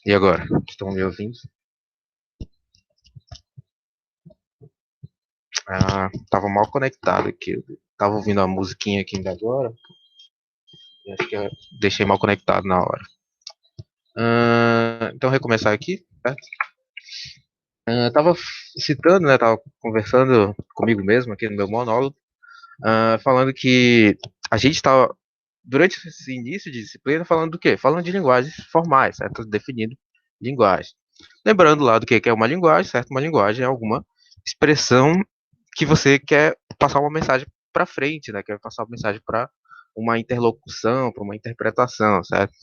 E agora? Estão me ouvindo? Ah, tava mal conectado aqui. Tava ouvindo a musiquinha aqui ainda agora. E acho que eu deixei mal conectado na hora. Então, recomeçar aqui, certo? Tava citando, né? Tava conversando comigo mesmo aqui no meu monólogo, falando que a gente estava, durante esse início de disciplina, falando do quê? Falando de linguagens formais, certo? Definindo linguagem. Lembrando lá do que é uma linguagem, certo? Uma linguagem é alguma expressão que você quer passar uma mensagem para frente, né? Quer passar uma mensagem para uma interlocução, para uma interpretação, certo?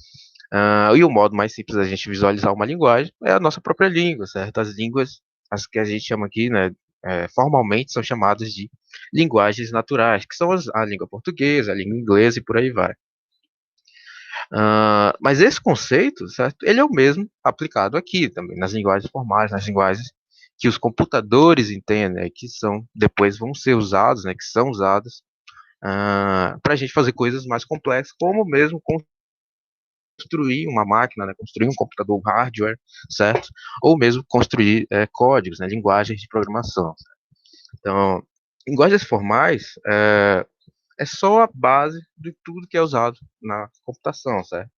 E o modo mais simples da gente visualizar uma linguagem é a nossa própria língua, certo? As línguas, as que a gente chama aqui, né, formalmente são chamadas de linguagens naturais, que são a língua portuguesa, a língua inglesa e por aí vai. Mas esse conceito, certo? Ele é o mesmo aplicado aqui também, nas linguagens formais, nas linguagens que os computadores entendem, né, que são depois vão ser usados, né, que são usadas para a gente fazer coisas mais complexas, como mesmo construir uma máquina, né, construir um computador um hardware, certo? Ou mesmo construir códigos, né, linguagens de programação. Então, linguagens formais é só a base de tudo que é usado na computação, certo?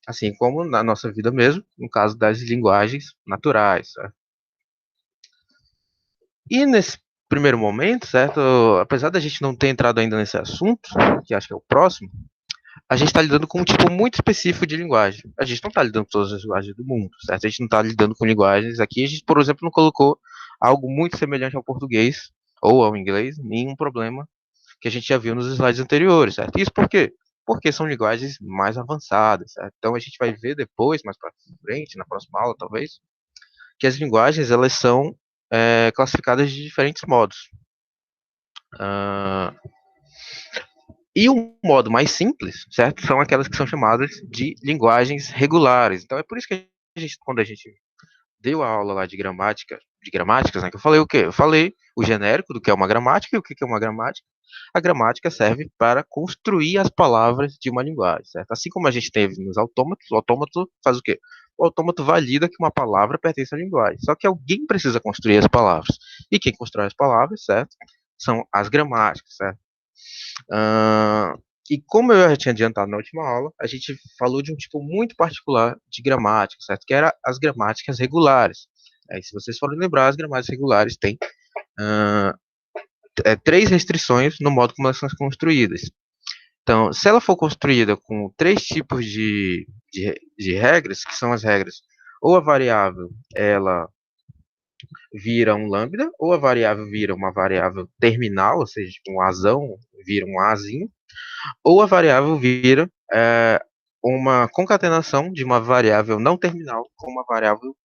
Assim como na nossa vida mesmo, no caso das linguagens naturais, certo? E nesse primeiro momento, certo, apesar da gente não ter entrado ainda nesse assunto, que acho que é o próximo, a gente está lidando com um tipo muito específico de linguagem. A gente não está lidando com todas as linguagens do mundo, certo? A gente não está lidando com linguagens aqui. A gente, por exemplo, não colocou algo muito semelhante ao português ou ao inglês, nenhum problema que a gente já viu nos slides anteriores, certo? Isso por quê? Porque são linguagens mais avançadas, certo? Então a gente vai ver depois, mais para frente, na próxima aula talvez, que as linguagens elas são classificadas de diferentes modos. Uh, E um modo mais simples, certo? São aquelas que são chamadas de linguagens regulares. Então é por isso que quando a gente deu a aula lá de gramáticas, né, que eu falei o quê? Eu falei o genérico do que é uma gramática e o que é uma gramática. A gramática serve para construir as palavras de uma linguagem, certo? Assim como a gente teve nos autômatos, o autômato faz o quê? O autômato valida que uma palavra pertence à linguagem. Só que alguém precisa construir as palavras. E quem constrói as palavras, certo? São as gramáticas, certo? Ah, e como eu já tinha adiantado na última aula, a gente falou de um tipo muito particular de gramática, certo? Que era as gramáticas regulares. Se vocês forem lembrar, as gramáticas regulares têm ah, três restrições no modo como elas são construídas. Então, se ela for construída com três tipos de regras, que são as regras, ou a variável ela vira um lambda, ou a variável vira uma variável terminal, ou seja, tipo um azão vira um azinho, ou a variável vira uma concatenação de uma variável não terminal com uma variável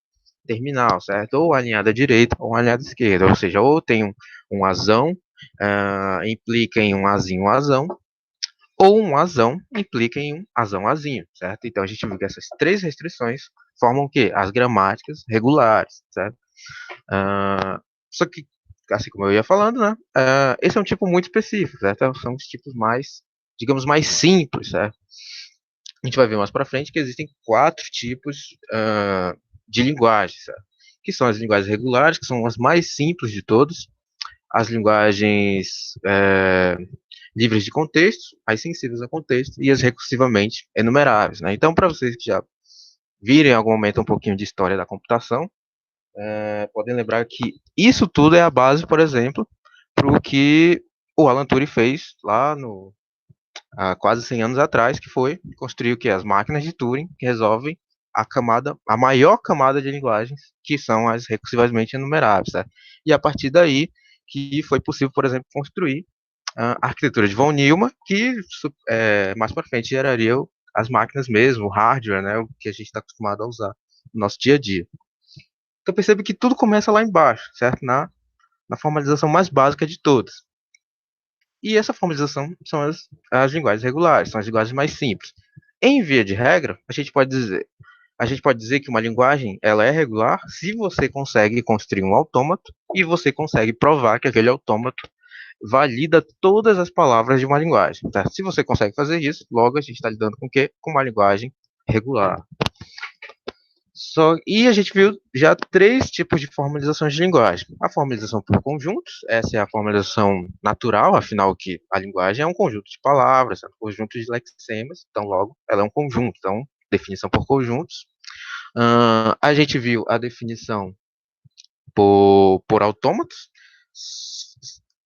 terminal, certo? Ou alinhada à direita ou alinhada à esquerda, ou seja, ou tem um azão, implica em um azinho, um azão, ou um azão implica em um azão, azinho, certo? Então a gente viu que essas três restrições formam o quê? As gramáticas regulares, certo? Só que, assim como eu ia falando, né? Esse é um tipo muito específico, certo? São os tipos mais, digamos, mais simples, certo? A gente vai ver mais para frente que existem quatro tipos de linguagens, certo? Que são as linguagens regulares, que são as mais simples de todas, as linguagens livres de contexto, as sensíveis a contexto e as recursivamente enumeráveis, né? Então, para vocês que já virem em algum momento um pouquinho de história da computação, podem lembrar que isso tudo é a base, por exemplo, para o que o Alan Turing fez lá há quase 100 anos atrás, que foi construir o que? As máquinas de Turing, que resolvem a maior camada de linguagens, que são as recursivamente enumeráveis. Certo? E a partir daí que foi possível, por exemplo, construir a arquitetura de von Neumann, que mais para frente geraria as máquinas mesmo, o hardware, né, o que a gente está acostumado a usar no nosso dia a dia. Então percebe que tudo começa lá embaixo, certo? Na formalização mais básica de todas. E essa formalização são as linguagens regulares, são as linguagens mais simples. Em via de regra, a gente pode dizer que uma linguagem ela é regular se você consegue construir um autômato e você consegue provar que aquele autômato valida todas as palavras de uma linguagem. Tá? Se você consegue fazer isso, logo a gente está lidando com o quê? Com uma linguagem regular. E a gente viu já três tipos de formalizações de linguagem. A formalização por conjuntos, essa é a formalização natural, afinal que a linguagem é um conjunto de palavras, é um conjunto de lexemas, então logo ela é um conjunto, então definição por conjuntos. A gente viu a definição por autômatos,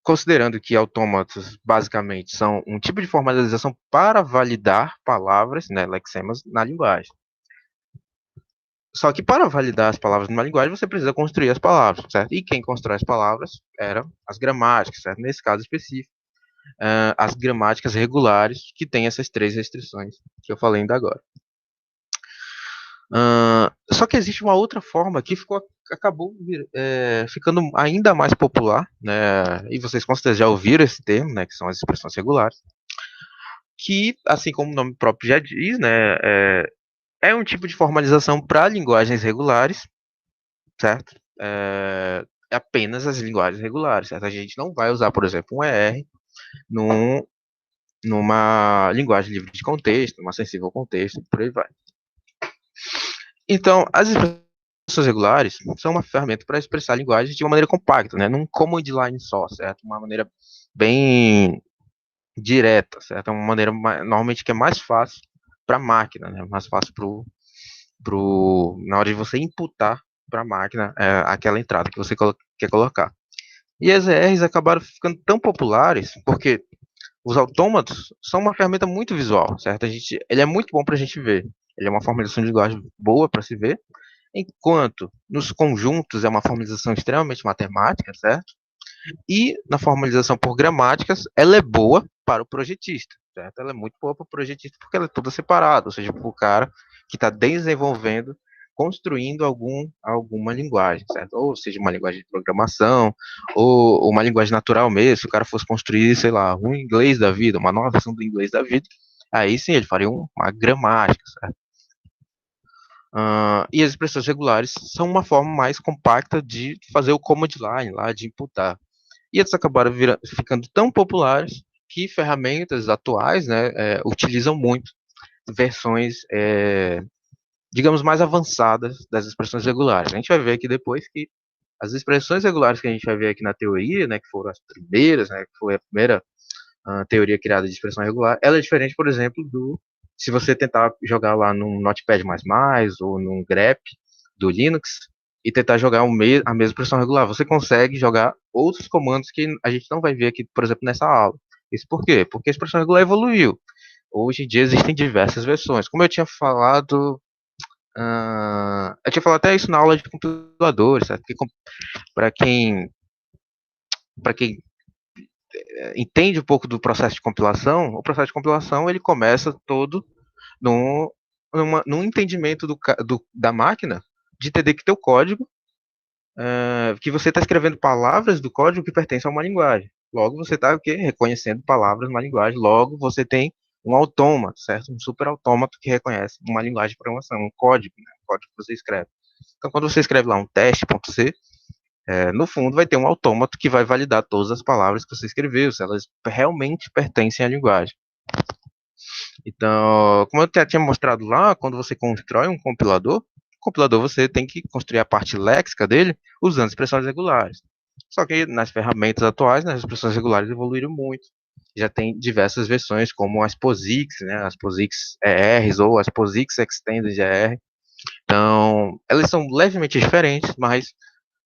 considerando que autômatos basicamente são um tipo de formalização para validar palavras, né, lexemas, na linguagem. Só que para validar as palavras numa linguagem, você precisa construir as palavras, certo? E quem constrói as palavras eram as gramáticas, certo? Nesse caso específico, as gramáticas regulares, que têm essas três restrições que eu falei ainda agora. Só que existe uma outra forma que acabou ficando ainda mais popular, né? E vocês com certeza já ouviram esse termo, né? Que são as expressões regulares, que, assim como o nome próprio já diz, né? É um tipo de formalização para linguagens regulares, certo? É apenas as linguagens regulares, certo? A gente não vai usar, por exemplo, um ER num, numa linguagem livre de contexto, numa sensível ao contexto, por aí vai. Então, as expressões regulares são uma ferramenta para expressar a linguagem de uma maneira compacta, né? Num command line só, certo? Uma maneira bem direta, certo? É uma maneira normalmente que é mais fácil para a máquina, né? Mais fácil na hora de você imputar para a máquina aquela entrada que você quer colocar. E as ERs acabaram ficando tão populares porque os autômatos são uma ferramenta muito visual, certo? Ele é muito bom para a gente ver. Ele é uma formalização de linguagem boa para se ver, enquanto nos conjuntos é uma formalização extremamente matemática, certo? E na formalização por gramáticas, ela é boa para o projetista, certo? Ela é muito boa para o projetista porque ela é toda separada, ou seja, para o cara que está desenvolvendo, construindo alguma linguagem, certo? Ou seja, uma linguagem de programação, ou uma linguagem natural mesmo, se o cara fosse construir, sei lá, um inglês da vida, uma nova versão do inglês da vida, aí sim ele faria uma gramática, certo? E as expressões regulares são uma forma mais compacta de fazer o command line, lá, de imputar. E eles acabaram ficando tão populares que ferramentas atuais, né, utilizam muito versões, digamos, mais avançadas das expressões regulares. A gente vai ver aqui depois que as expressões regulares que a gente vai ver aqui na teoria, né, que foram as primeiras, né, que foi a primeira teoria criada de expressão regular, ela é diferente, por exemplo, se você tentar jogar lá num Notepad++ ou num grep do Linux e tentar jogar a mesma expressão regular, você consegue jogar outros comandos que a gente não vai ver aqui, por exemplo, nessa aula. Isso por quê? Porque a expressão regular evoluiu. Hoje em dia existem diversas versões. Como eu tinha falado até isso na aula de compiladores, certo? Para quem, para quem entende um pouco do processo de compilação, o processo de compilação ele começa todo num, num entendimento da máquina de entender que teu código, que você está escrevendo palavras do código que pertencem a uma linguagem. Logo, você está reconhecendo palavras numa linguagem. Logo, você tem um autômato, certo? Um super autômato que reconhece uma linguagem de programação, um código, né? Um código que você escreve. Então, quando você escreve lá um teste.c, no fundo vai ter um autômato que vai validar todas as palavras que você escreveu, se elas realmente pertencem à linguagem. Então, como eu já tinha mostrado lá, quando você constrói um compilador, o compilador você tem que construir a parte léxica dele usando expressões regulares. Só que nas ferramentas atuais, né, as expressões regulares evoluíram muito. Já tem diversas versões, como as POSIX, né, as POSIX ERs ou as POSIX Extended ER. Então, elas são levemente diferentes, mas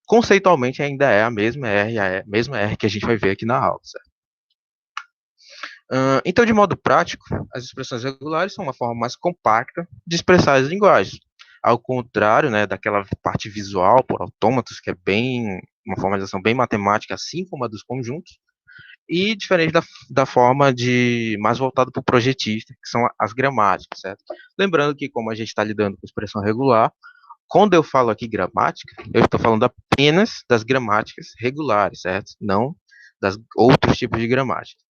conceitualmente ainda é a mesma R que a gente vai ver aqui na aula, certo? Então, de modo prático, as expressões regulares são uma forma mais compacta de expressar as linguagens. Ao contrário, né, daquela parte visual por autômatos, que é uma formalização bem matemática, assim como a dos conjuntos, e diferente da forma mais voltada para o projetista, que são as gramáticas, certo? Lembrando que, como a gente está lidando com expressão regular, quando eu falo aqui gramática, eu estou falando apenas das gramáticas regulares, certo? Não das outros tipos de gramática.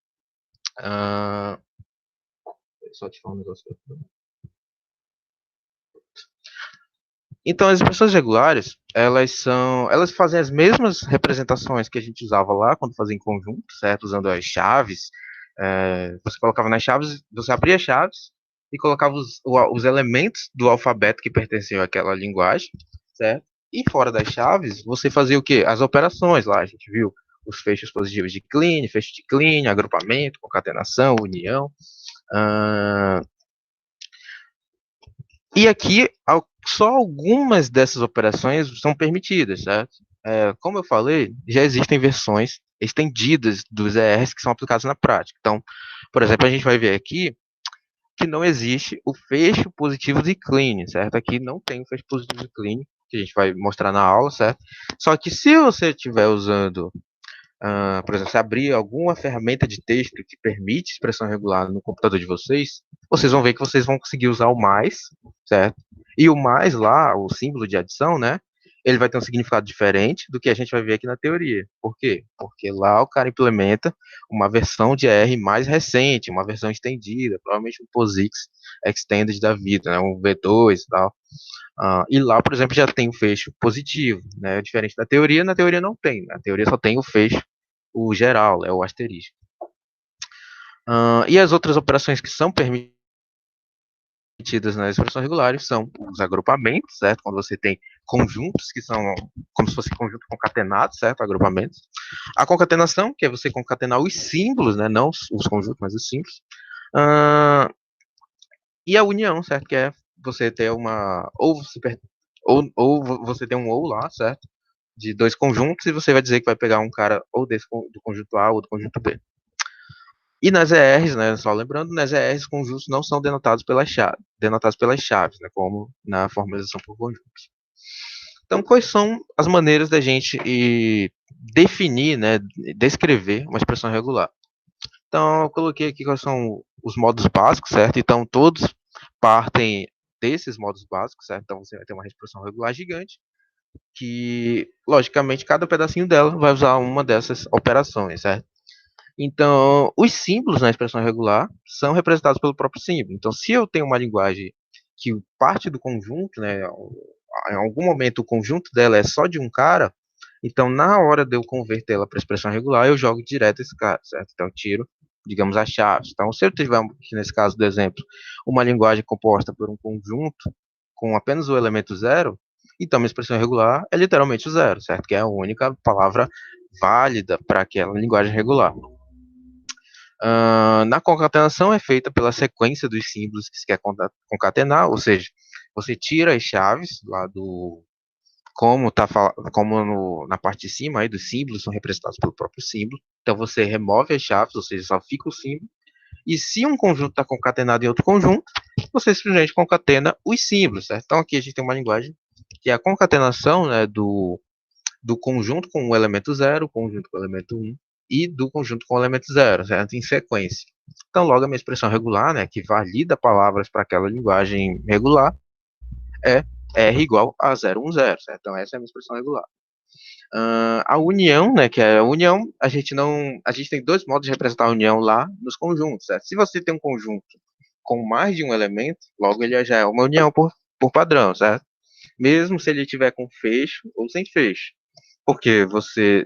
Só te falar um negócio. Então, as expressões regulares, elas fazem as mesmas representações que a gente usava lá quando fazia em conjunto, certo? Usando as chaves. Você colocava nas chaves, você abria as chaves e colocava os elementos do alfabeto que pertenciam àquela linguagem, certo? E fora das chaves, você fazia o quê? As operações lá, a gente viu os fechos positivos de clean, fecho de clean, agrupamento, concatenação, união. Uh, e aqui, só algumas dessas operações são permitidas, certo? Como eu falei, já existem versões estendidas dos ERs que são aplicados na prática. Então, por exemplo, a gente vai ver aqui que não existe o fecho positivo de clean, certo? Aqui não tem o fecho positivo de clean, que a gente vai mostrar na aula, certo? Só que se você estiver usando, por exemplo, se abrir alguma ferramenta de texto que permite expressão regular no computador de vocês, vocês vão ver que vocês vão conseguir usar o mais, certo? E o mais lá, o símbolo de adição, né? Ele vai ter um significado diferente do que a gente vai ver aqui na teoria. Por quê? Porque lá o cara implementa uma versão de R mais recente, uma versão estendida, provavelmente um POSIX Extended da vida, né? Um V2 e tal. E lá, por exemplo, já tem o fecho positivo, né? Diferente da teoria, na teoria não tem. Na teoria só tem o fecho, o geral, é o asterisco. E as outras operações que são permitidas nas expressões regulares são os agrupamentos, certo? Quando você tem conjuntos que são como se fosse conjunto concatenado, certo? Agrupamentos. A concatenação, que é você concatenar os símbolos, né? Não os conjuntos, mas os símbolos. E a união, certo? Que é você ter uma ou você tem um ou lá, certo? De dois conjuntos e você vai dizer que vai pegar um cara ou desse do conjunto A ou do conjunto B. E nas ERs, né, só lembrando, nas ERs conjuntos não são denotados pelas chaves, né, como na formalização por conjuntos. Então, quais são as maneiras da gente definir, né, descrever uma expressão regular? Então, eu coloquei aqui quais são os modos básicos, certo? Então, todos partem desses modos básicos, certo? Então, você vai ter uma expressão regular gigante, que, logicamente, cada pedacinho dela vai usar uma dessas operações, certo? Então, os símbolos na expressão regular são representados pelo próprio símbolo. Então, se eu tenho uma linguagem que parte do conjunto, né, em algum momento o conjunto dela é só de um cara, então na hora de eu convertê-la para expressão regular, eu jogo direto esse cara, certo? Então, eu tiro, digamos, as chaves. Então, se eu tiver, nesse caso do exemplo, uma linguagem composta por um conjunto com apenas o elemento zero, então minha expressão regular é literalmente o zero, certo? Que é a única palavra válida para aquela linguagem regular. Na concatenação é feita pela sequência dos símbolos que se quer concatenar, ou seja, você tira as chaves lá do na parte de cima aí dos símbolos são representados pelo próprio símbolo. Então você remove as chaves, ou seja, só fica o símbolo. E se um conjunto está concatenado em outro conjunto, você simplesmente concatena os símbolos, certo? Então aqui a gente tem uma linguagem que é a concatenação, né, do conjunto com o elemento zero, conjunto com o elemento 1 e do conjunto com o elemento zero, certo? Em sequência. Então, logo a minha expressão regular, né, que valida palavras para aquela linguagem regular, é R igual a 010, certo? Então, essa é a minha expressão regular. A união, né, que é a união, a gente tem dois modos de representar a união lá nos conjuntos, certo? Se você tem um conjunto com mais de um elemento, logo ele já é uma união por padrão, certo? Mesmo se ele tiver com fecho ou sem fecho. Porque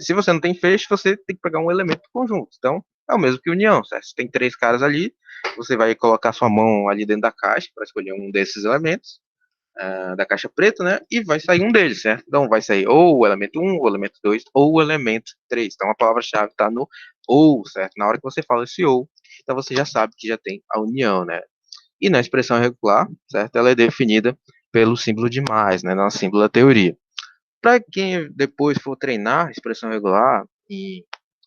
se você não tem fecho, você tem que pegar um elemento do conjunto. Então, é o mesmo que união, certo? Se tem três caras ali, você vai colocar sua mão ali dentro da caixa para escolher um desses elementos, da caixa preta, né? E vai sair um deles, certo? Então, vai sair ou o elemento 1, o elemento 2, ou o elemento 3. Então, a palavra-chave está no ou, certo? Na hora que você fala esse ou, então você já sabe que já tem a união, né? E na expressão regular, certo? Ela é definida pelo símbolo de mais, né? No símbolo da teoria. Para quem depois for treinar expressão regular,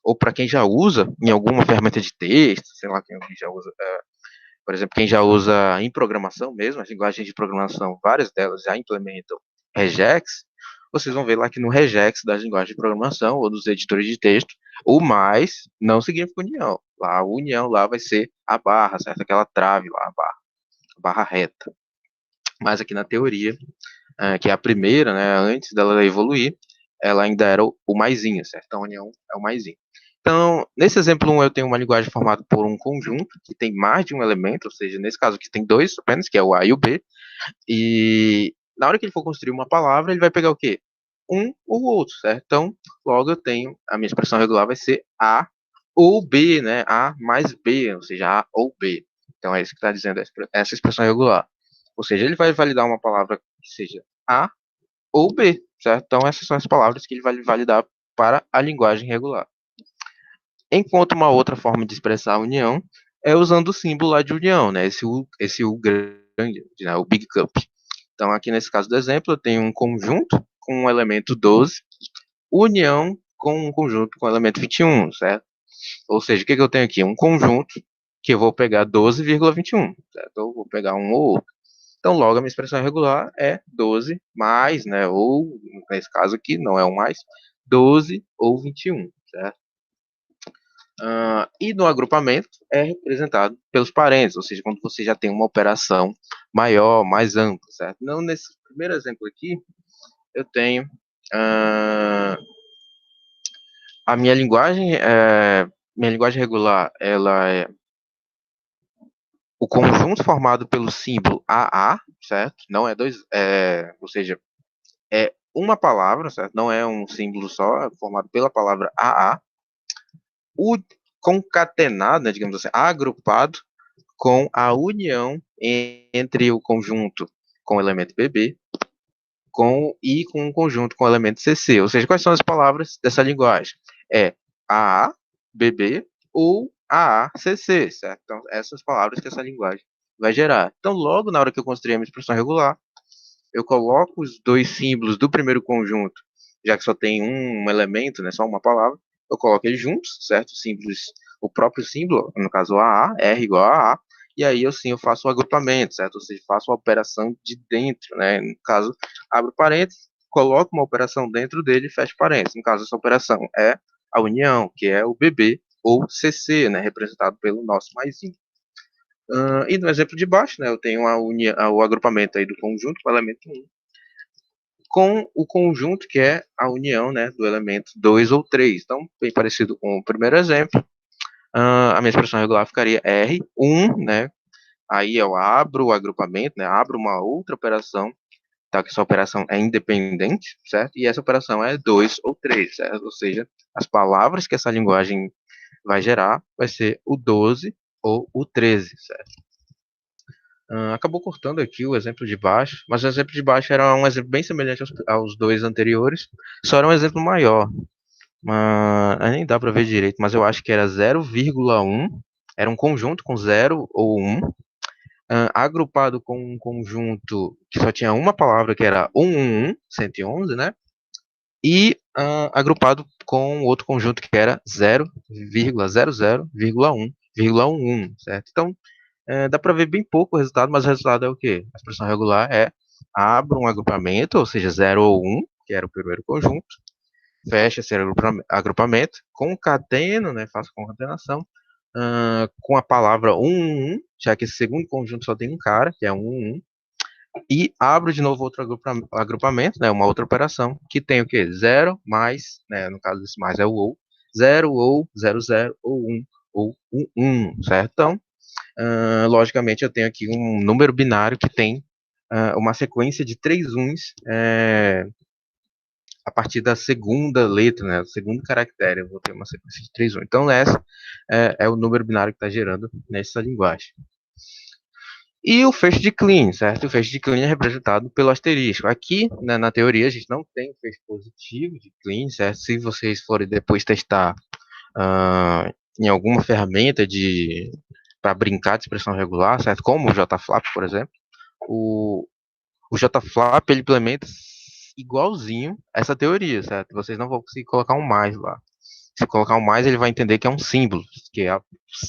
ou para quem já usa em alguma ferramenta de texto, sei lá, quem já usa, por exemplo, quem já usa em programação mesmo, as linguagens de programação, várias delas já implementam regex, vocês vão ver lá que no regex das linguagens de programação ou dos editores de texto, o mais não significa união. Lá, a união lá vai ser a barra, certo? Aquela trave lá, a barra reta. Mas aqui na teoria, que é a primeira, né, antes dela evoluir, ela ainda era o maisinho, certo? Então, a união é o maisinho. Então, nesse exemplo 1, eu tenho uma linguagem formada por um conjunto que tem mais de um elemento, ou seja, nesse caso aqui tem dois apenas, que é o A e o B, e na hora que ele for construir uma palavra, ele vai pegar o quê? Um ou outro, certo? Então, logo eu tenho, a minha expressão regular vai ser A ou B, né? A mais B, ou seja, A ou B. Então é isso que está dizendo essa expressão regular. Ou seja, ele vai validar uma palavra que seja A ou B, certo? Então essas são as palavras que ele vai validar para a linguagem regular. Enquanto uma outra forma de expressar a união é usando o símbolo lá de união, né? Esse U grande, né? O Big Cup. Então aqui nesse caso do exemplo eu tenho um conjunto com o elemento 12, união com um conjunto com o elemento 21, certo? Ou seja, o que eu tenho aqui? Um conjunto que eu vou pegar 12,21, certo? Eu vou pegar um ou outro. Então, logo, a minha expressão regular é 12 mais, né, ou, nesse caso aqui, não é um mais, 12 ou 21, certo? E no agrupamento é representado pelos parênteses, ou seja, quando você já tem uma operação maior, mais ampla, certo? Não, nesse primeiro exemplo aqui, eu tenho a minha linguagem regular, ela é o conjunto formado pelo símbolo AA, certo? Não é dois, ou seja, é uma palavra, certo? Não é um símbolo só, é formado pela palavra AA. O concatenado, né, digamos assim, agrupado com a união entre o conjunto com o elemento BB e com o conjunto com o elemento CC. Ou seja, quais são as palavras dessa linguagem? É AA, BB ou AA, CC, certo? Então, essas palavras que essa linguagem vai gerar. Então, logo na hora que eu construir a minha expressão regular, eu coloco os dois símbolos do primeiro conjunto, já que só tem um elemento, né, só uma palavra, eu coloco eles juntos, certo? Símbolos, o próprio símbolo, no caso AA, R igual a AA, e aí eu faço o agrupamento, certo? Ou seja, faço a operação de dentro, né? No caso, abro parênteses, coloco uma operação dentro dele e fecho parênteses. No caso, essa operação é a união, que é o BB ou CC, né? Representado pelo nosso maisinho. E no exemplo de baixo, né, eu tenho o agrupamento aí do conjunto com o elemento 1, com o conjunto que é a união, né, do elemento 2 ou 3. Então, bem parecido com o primeiro exemplo, a minha expressão regular ficaria R1, né, aí eu abro o agrupamento, né, abro uma outra operação, tá, que essa operação é independente, certo? E essa operação é 2 ou 3, certo? Ou seja, as palavras que essa linguagem vai gerar vai ser o 12 ou o 13, certo? Acabou cortando aqui o exemplo de baixo, mas o exemplo de baixo era um exemplo bem semelhante aos dois anteriores, só era um exemplo maior. Nem dá para ver direito, mas eu acho que era 0,1, era um conjunto com 0 ou 1, agrupado com um conjunto que só tinha uma palavra, que era 111, 111, né? E agrupado com outro conjunto que era 0,00,1,11, certo? Então, dá para ver bem pouco o resultado, mas o resultado é o quê? A expressão regular é abro um agrupamento, ou seja, 0 ou 1, que era o primeiro conjunto, fecha esse agrupamento, concateno, né, faço concatenação, com a palavra 1, já que esse segundo conjunto só tem um cara, que é 1, e abro de novo outro agrupamento, né, uma outra operação, que tem o quê? 0 mais, né, no caso desse mais é o ou, 0 ou 00 ou 1 ou 1, certo? Então, logicamente, eu tenho aqui um número binário que tem uma sequência de 3 uns a partir da segunda letra, né, o segundo caractere, eu vou ter uma sequência de 3 uns. Então, essa é o número binário que está gerando nessa linguagem. E o fecho de Kleene, certo? O fecho de Kleene é representado pelo asterisco. Aqui, né, na teoria, a gente não tem o fecho positivo de Kleene, certo? Se vocês forem depois testar em alguma ferramenta para brincar de expressão regular, certo? Como o JFlap, por exemplo, o JFlap ele implementa igualzinho essa teoria, certo? Vocês não vão conseguir colocar um mais lá. Se colocar um mais, ele vai entender que é um símbolo, que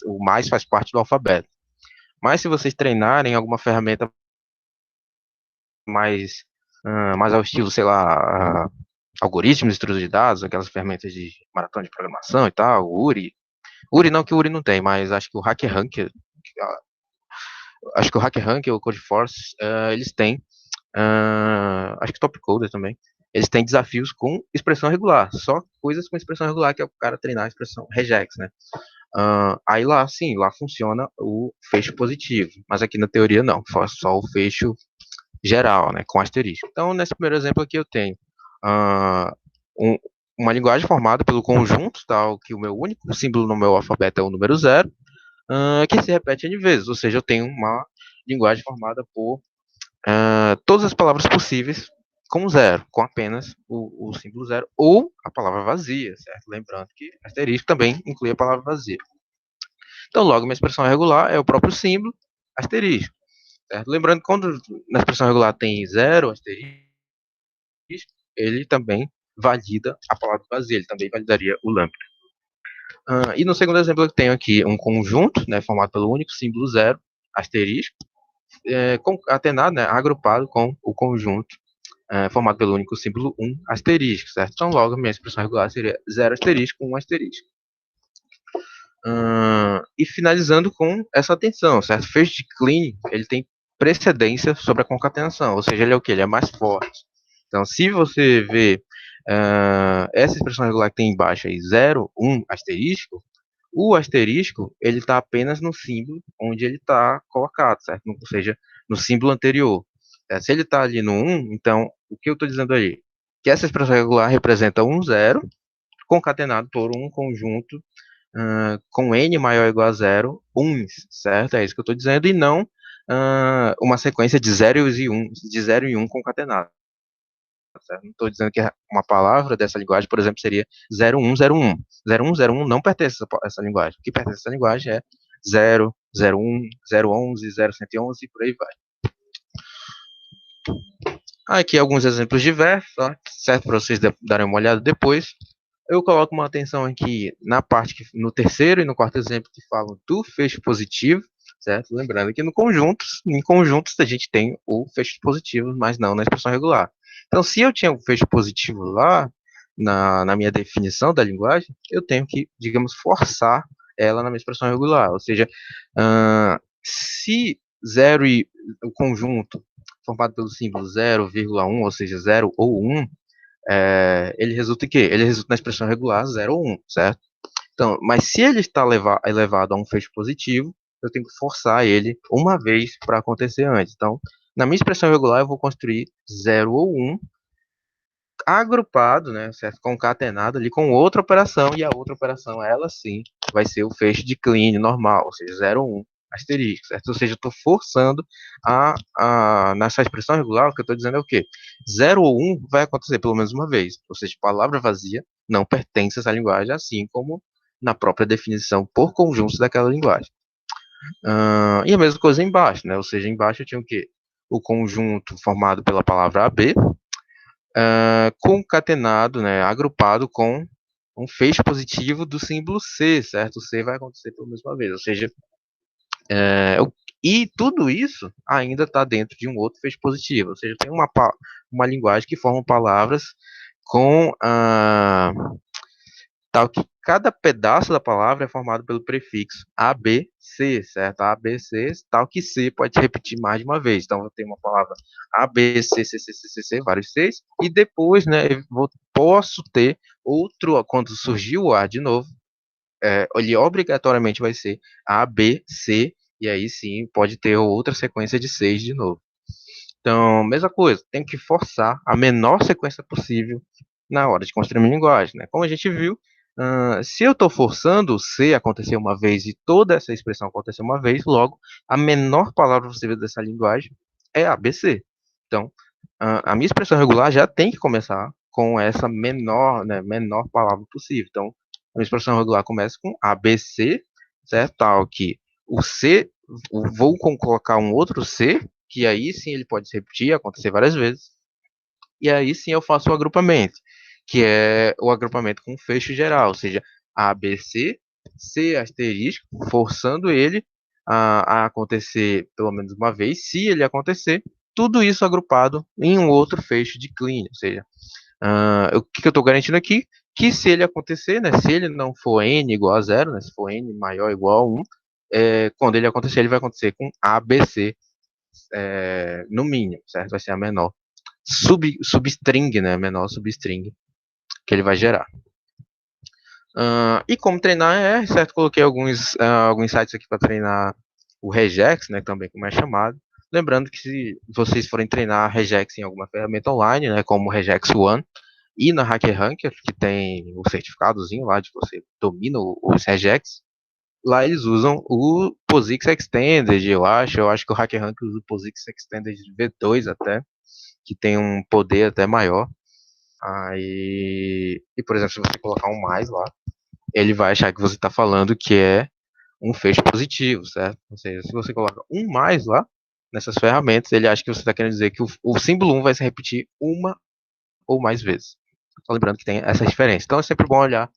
o mais faz parte do alfabeto. Mas se vocês treinarem alguma ferramenta mais, mais ao estilo, sei lá, algoritmos, estruturas de dados, aquelas ferramentas de maratona de programação e tal, o URI. URI não, que o URI não tem, mas acho que o HackerRank, ou o Codeforce, eles têm, acho que o Topcoder também, eles têm desafios com expressão regular, só coisas com expressão regular, que é o cara treinar a expressão regex, né? Aí lá, sim, lá funciona o fecho positivo, mas aqui na teoria não, só o fecho geral, né, com asterisco. Então, nesse primeiro exemplo aqui eu tenho uma linguagem formada pelo conjunto, tal, que o meu único símbolo no meu alfabeto é o número 0, que se repete N vezes, ou seja, eu tenho uma linguagem formada por todas as palavras possíveis com zero, com apenas o símbolo zero, ou a palavra vazia, certo? Lembrando que asterisco também inclui a palavra vazia. Então, logo, minha expressão regular é o próprio símbolo asterisco, certo? Lembrando que quando na expressão regular tem zero, asterisco, ele também valida a palavra vazia, ele também validaria o lambda. E no segundo exemplo eu tenho aqui um conjunto, né, formado pelo único símbolo zero, asterisco, concatenado, né, agrupado com o conjunto formado pelo único símbolo 1 asterisco, certo? Então, logo, minha expressão regular seria 0 asterisco, 1 asterisco. E finalizando com essa tensão, certo? Fecho de clean, ele tem precedência sobre a concatenação, ou seja, ele é o que? Ele é mais forte. Então, se você vê essa expressão regular que tem embaixo aí, 0, 1 asterisco, o asterisco, ele está apenas no símbolo onde ele está colocado, certo? Ou seja, no símbolo anterior. Se ele está ali no 1, então, o que eu estou dizendo aí? Que essa expressão regular representa um zero, concatenado por um conjunto com n maior ou igual a zero, uns, certo? É isso que eu estou dizendo, e não uma sequência de zeros e um, de 0 e 1 concatenado. Certo? Não estou dizendo que uma palavra dessa linguagem, por exemplo, seria 0101. 0101 não pertence a essa linguagem. O que pertence a essa linguagem é 0, 01, 011, 0111 e por aí vai. Aqui alguns exemplos diversos, tá? Certo? Para vocês darem uma olhada depois. Eu coloco uma atenção aqui na parte que, no terceiro e no quarto exemplo que falam do fecho positivo, certo? Lembrando que em conjuntos a gente tem o fecho positivo, mas não na expressão regular. Então, se eu tinha um fecho positivo lá na minha definição da linguagem, eu tenho que, digamos, forçar ela na minha expressão regular. Ou seja, se zero e o conjunto formado pelo símbolo 0,1, ou seja, 0 ou 1, ele resulta em quê? Ele resulta na expressão regular 0 ou 1, certo? Então, mas se ele está elevado a um fecho positivo, eu tenho que forçar ele uma vez para acontecer antes. Então, na minha expressão regular, eu vou construir 0 ou 1 agrupado, né, certo? Concatenado ali com outra operação, e a outra operação, ela sim, vai ser o fecho de clean normal, ou seja, 0 ou 1 asterisco, certo? Ou seja, eu estou forçando nessa expressão regular, o que eu estou dizendo é o quê? 0 ou 1 vai acontecer pelo menos uma vez, ou seja, palavra vazia não pertence a essa linguagem, assim como na própria definição por conjuntos daquela linguagem. E a mesma coisa embaixo, né? Ou seja, embaixo eu tinha o quê? O conjunto formado pela palavra AB, concatenado, né, agrupado com um fecho positivo do símbolo C, certo? O C vai acontecer pela mesma vez, ou seja, e tudo isso ainda está dentro de um outro fecho positivo, ou seja, tem uma linguagem que forma palavras com tal que cada pedaço da palavra é formado pelo prefixo ABC, certo? ABC, tal que C pode se repetir mais de uma vez. Então, eu tenho uma palavra ABC, vários Cs, e depois, né, posso ter outro, quando surgir o A de novo, ele obrigatoriamente vai ser ABC, e aí sim pode ter outra sequência de Cs de novo. Então, mesma coisa, tem que forçar a menor sequência possível na hora de construir uma linguagem, né? Como a gente viu, se eu estou forçando o C acontecer uma vez e toda essa expressão acontecer uma vez, logo, a menor palavra possível dessa linguagem é ABC. Então, a minha expressão regular já tem que começar com essa menor, né, menor palavra possível. Então, a minha expressão regular começa com ABC, certo? Tal que o C, vou colocar um outro C, que aí sim ele pode se repetir, acontecer várias vezes, e aí sim eu faço o agrupamento, que é o agrupamento com fecho geral, ou seja, ABC, C asterisco, forçando ele a acontecer pelo menos uma vez, se ele acontecer, tudo isso agrupado em um outro fecho de clean, ou seja, o que eu estou garantindo aqui? Que se ele acontecer, né, se ele não for n igual a zero, né, se for n maior ou igual a 1, quando ele acontecer, ele vai acontecer com ABC no mínimo, certo? Vai ser a menor substring, né? Menor substring que ele vai gerar. E como treinar certo? Coloquei alguns sites aqui para treinar o regex, né? Também como é chamado. Lembrando que se vocês forem treinar regex em alguma ferramenta online, né? Como o Regex One e na HackerRanker, que tem o certificadozinho lá de que você domina os regex, lá eles usam o POSIX Extended, eu acho que o HackerRank usa o POSIX Extended V2 até, que tem um poder até maior. Aí, e por exemplo, se você colocar um mais lá, ele vai achar que você está falando que é um fecho positivo, certo? Ou seja, se você coloca um mais lá, nessas ferramentas, ele acha que você está querendo dizer que o símbolo 1 vai se repetir uma ou mais vezes. Só lembrando que tem essa diferença. Então é sempre bom olhar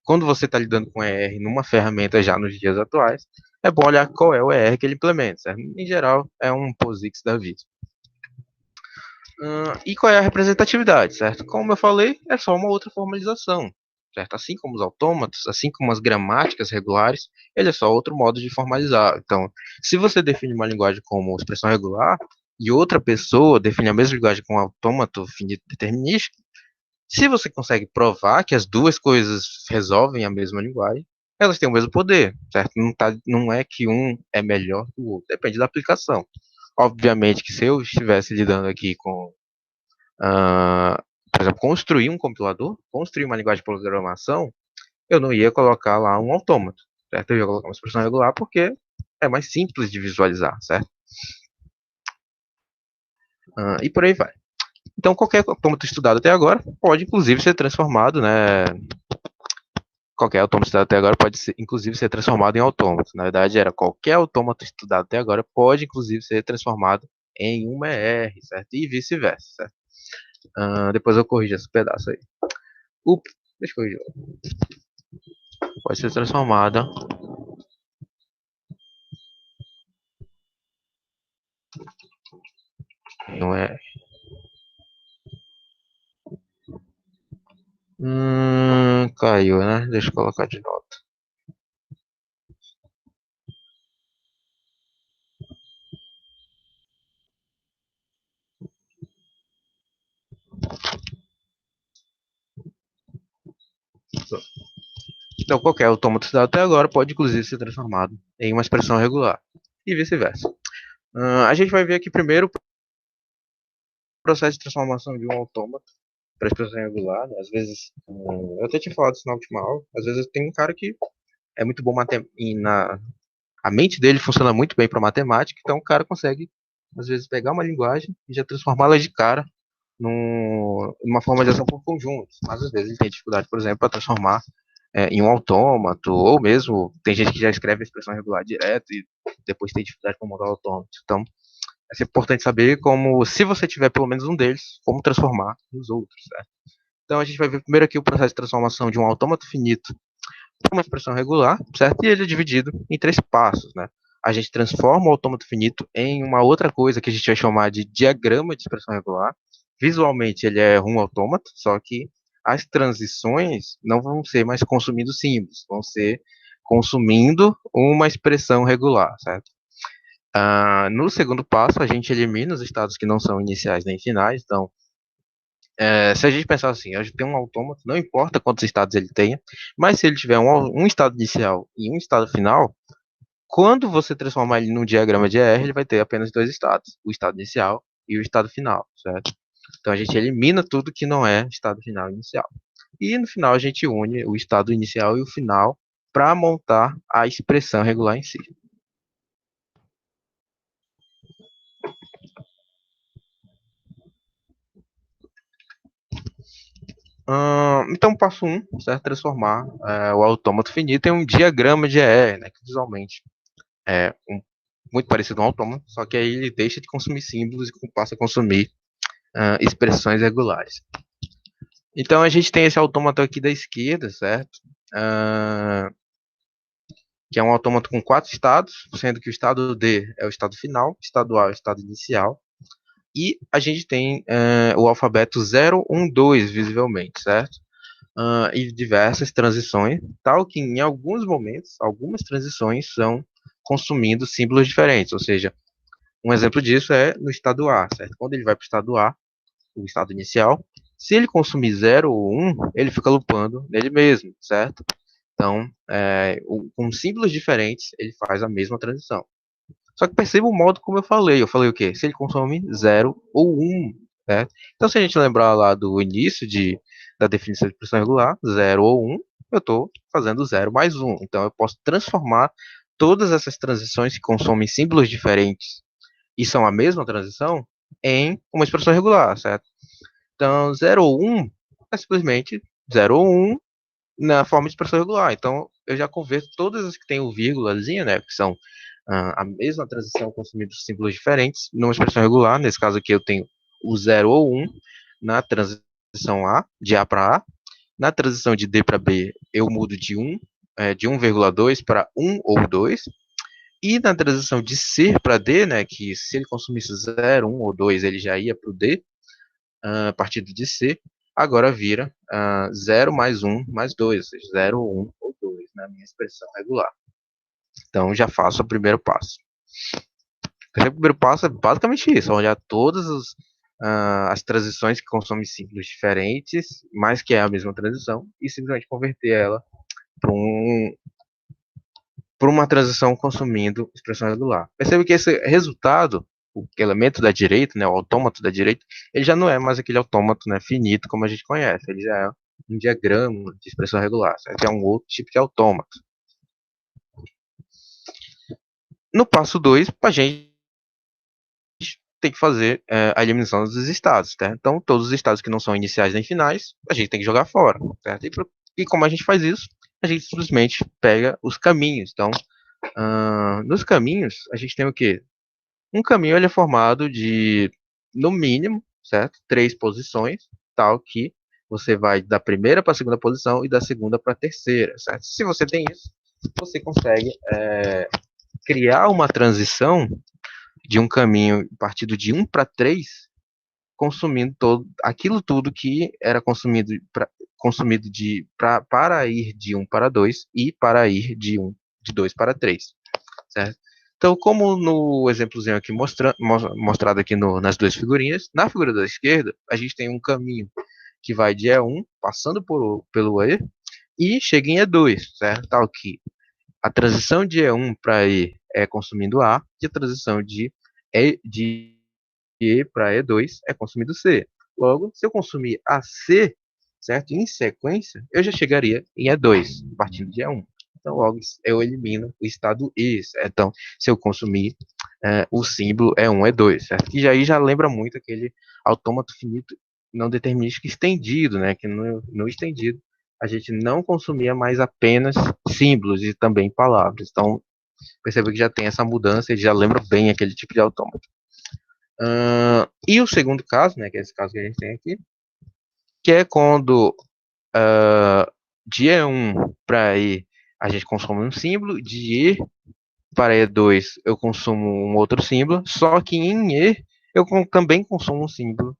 quando você está lidando com ER numa ferramenta já nos dias atuais, é bom olhar qual é o ER que ele implementa, certo? Em geral, é um POSIX da vida. E qual é a representatividade, certo? Como eu falei, é só uma outra formalização, certo? Assim como os autômatos, assim como as gramáticas regulares, ele é só outro modo de formalizar. Então, se você define uma linguagem como expressão regular e outra pessoa define a mesma linguagem como autômato finito determinístico, se você consegue provar que as duas coisas resolvem a mesma linguagem, elas têm o mesmo poder, certo? Não é que um é melhor que o outro, depende da aplicação. Obviamente que se eu estivesse lidando aqui com, por exemplo, construir um compilador, construir uma linguagem de programação, eu não ia colocar lá um autômato, certo? Eu ia colocar uma expressão regular porque é mais simples de visualizar, certo? E por aí vai. Então, qualquer autômato estudado até agora pode, inclusive, ser transformado, né? Qualquer autômato estudado até agora pode, inclusive, ser transformado em autômato. Na verdade, era qualquer autômato estudado até agora pode, inclusive, ser transformado em uma ER, certo? E vice-versa, certo? Depois eu corrijo esse pedaço aí. Deixa eu corrigir. Pode ser transformada em uma ER. Caiu, né? Deixa eu colocar de novo. Então, qualquer autômato estudado até agora pode, inclusive, ser transformado em uma expressão regular. E vice-versa. A gente vai ver aqui primeiro o processo de transformação de um autômato para expressão regular. Né? Às vezes, eu até tinha falado isso na última aula, às vezes tem um cara que é muito bom a mente dele funciona muito bem para matemática, então o cara consegue, às vezes, pegar uma linguagem e já transformá-la de cara numa formalização por conjuntos. Mas às vezes ele tem dificuldade, por exemplo, para transformar em um autômato, ou mesmo tem gente que já escreve a expressão regular direto e depois tem dificuldade para montar o autômato. Então, é importante saber como, se você tiver pelo menos um deles, como transformar nos outros, certo? Então a gente vai ver primeiro aqui o processo de transformação de um autômato finito para uma expressão regular, certo? E ele é dividido em três passos, né? A gente transforma o autômato finito em uma outra coisa que a gente vai chamar de diagrama de expressão regular. Visualmente ele é um autômato, só que as transições não vão ser mais consumindo símbolos, vão ser consumindo uma expressão regular, certo? No segundo passo, a gente elimina os estados que não são iniciais nem finais. Então, se a gente pensar assim, a gente tem um autômato, não importa quantos estados ele tenha, mas se ele tiver um estado inicial e um estado final, quando você transformar ele num diagrama de ER, ele vai ter apenas dois estados, o estado inicial e o estado final, certo? Então a gente elimina tudo que não é estado final e inicial. E no final a gente une o estado inicial e o final para montar a expressão regular em si. Então, passo 1, certo? Transformar o autômato finito em um diagrama de ER, né? Que visualmente é muito parecido com um autômato, só que aí ele deixa de consumir símbolos e passa a consumir expressões regulares. Então, a gente tem esse autômato aqui da esquerda, certo? Que é um autômato com 4 estados, sendo que o estado D é o estado final, o estado A é o estado inicial, e a gente tem o alfabeto 0, 1, 2, visivelmente, certo? E diversas transições, tal que em alguns momentos, algumas transições são consumindo símbolos diferentes, ou seja, um exemplo disso é no estado A, certo? Quando ele vai para o estado A, o estado inicial, se ele consumir 0 ou 1, ele fica lupando nele mesmo, certo? Então, com símbolos diferentes, ele faz a mesma transição. Só que perceba o modo como eu falei. Eu falei o quê? Se ele consome 0 ou 1, certo? Então, se a gente lembrar lá do início da definição de expressão regular, 0 ou 1, eu estou fazendo 0 mais 1. Então, eu posso transformar todas essas transições que consomem símbolos diferentes e são a mesma transição em uma expressão regular, certo? Então, 0 ou 1 é simplesmente 0 ou 1 na forma de expressão regular. Então, eu já converto todas as que tem o vírgulazinha, né, que são a mesma transição consumindo símbolos diferentes, numa expressão regular. Nesse caso aqui, eu tenho o 0 ou 1 na transição A, de A para A. Na transição de D para B, eu mudo de 1,2 para 1 ou 2. E na transição de C para D, né, que se ele consumisse 0, 1 ou 2, ele já ia para o D, a partir de C, agora vira 0 mais 1 mais 2, ou seja, 0, 1 ou 2 na minha expressão regular. Então, já faço o primeiro passo. O primeiro passo é basicamente isso, olhar todas as transições que consomem símbolos diferentes, mas que é a mesma transição, e simplesmente converter ela para uma transição consumindo expressão regular. Percebe que esse resultado, o elemento da direita, né, o autômato da direita, ele já não é mais aquele autômato, né, finito como a gente conhece, ele já é um diagrama de expressão regular, certo? É um outro tipo de autômato. No passo 2, a gente tem que fazer a eliminação dos estados, tá? Então, todos os estados que não são iniciais nem finais, a gente tem que jogar fora, certo? E como a gente faz isso? A gente simplesmente pega os caminhos. Então, nos caminhos, a gente tem o quê? Um caminho ele é formado de, no mínimo, certo? 3 posições, tal que você vai da primeira para a segunda posição e da segunda para a terceira, certo? Se você tem isso, você consegue criar uma transição de um caminho partido de 1 para 3, consumindo aquilo tudo que era consumido para ir de 1 para 2 e para ir de 2 para 3, certo? Então, como no exemplozinho aqui mostrado aqui nas duas figurinhas, na figura da esquerda, a gente tem um caminho que vai de E1, passando pelo E, e chega em E2, certo? Tal que a transição de E1 para E é consumindo A, e a transição de E para E2 é consumindo C. Logo, se eu consumir AC, certo? Em sequência, eu já chegaria em E2, partindo de E1. Então, logo, eu elimino o estado E. Certo? Então, se eu consumir o símbolo E1, E2, certo? Que aí já lembra muito aquele autômato finito não determinístico estendido, né? Que no estendido a gente não consumia mais apenas símbolos e também palavras. Então, perceba que já tem essa mudança e já lembra bem aquele tipo de autômato. E o segundo caso, né, que é esse caso que a gente tem aqui, que é quando de E1 para E a gente consome um símbolo, de E para E2 eu consumo um outro símbolo, só que em E eu também consumo um símbolo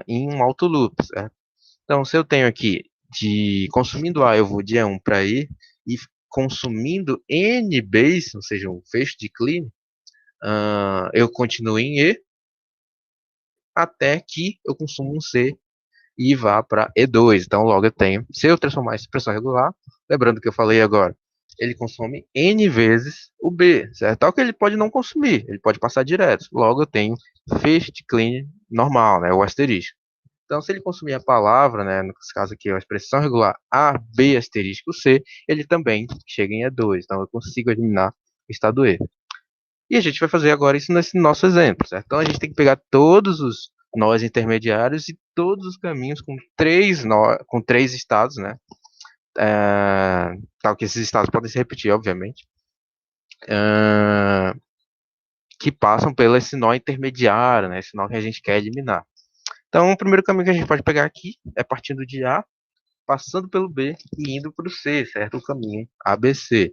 em um auto loop, certo? Então, se eu tenho aqui de consumindo A, eu vou de E1 para E, e consumindo N base, ou seja, um fecho de clean, eu continuo em E, até que eu consumo um C e vá para E2. Então, logo eu tenho, se eu transformar essa expressão regular, lembrando que eu falei agora, ele consome N vezes o B, certo? Tal que ele pode não consumir, ele pode passar direto. Logo eu tenho feixe de clean normal, né, o asterisco. Então, se ele consumir a palavra, né, no caso aqui, a expressão regular A, B, asterisco C, ele também chega em E2. Então, eu consigo eliminar o estado E. E a gente vai fazer agora isso nesse nosso exemplo, certo? Então, a gente tem que pegar todos os nós intermediários e todos os caminhos com três estados, né? Tal que esses estados podem se repetir, obviamente, que passam pelo esse nó intermediário, né? Esse nó que a gente quer eliminar. Então, o primeiro caminho que a gente pode pegar aqui é partindo de A, passando pelo B e indo para o C, certo? O caminho ABC.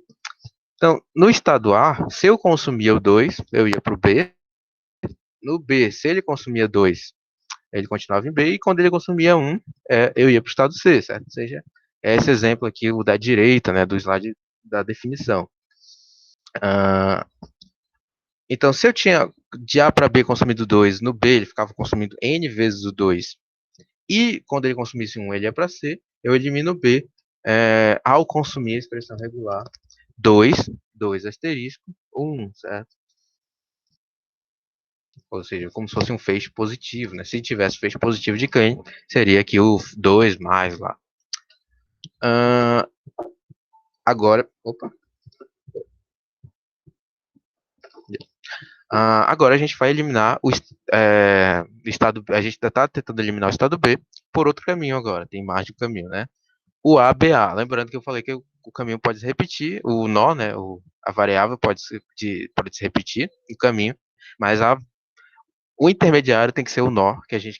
Então, no estado A, se eu consumia o 2, eu ia para o B. No B, se ele consumia 2, ele continuava em B, e quando ele consumia 1, eu ia para o estado C, certo? Ou seja, esse exemplo aqui, o da direita, né, do slide da definição. Então, se eu tinha de A para B consumido 2, no B ele ficava consumindo N vezes o 2, e quando ele consumisse 1, ele ia para C, eu elimino o B ao consumir a expressão regular 2 asterisco, 1, certo? Ou seja, como se fosse um feixe positivo, né? Se tivesse feixe positivo de Klein, seria aqui o 2 mais lá. Agora, opa. Agora a gente vai eliminar o estado. A gente está tentando eliminar o estado B por outro caminho agora. Tem mais de um caminho, né? O ABA. Lembrando que eu falei que o caminho pode se repetir, o nó, né? A variável pode se repetir no caminho, mas o intermediário tem que ser o nó que a gente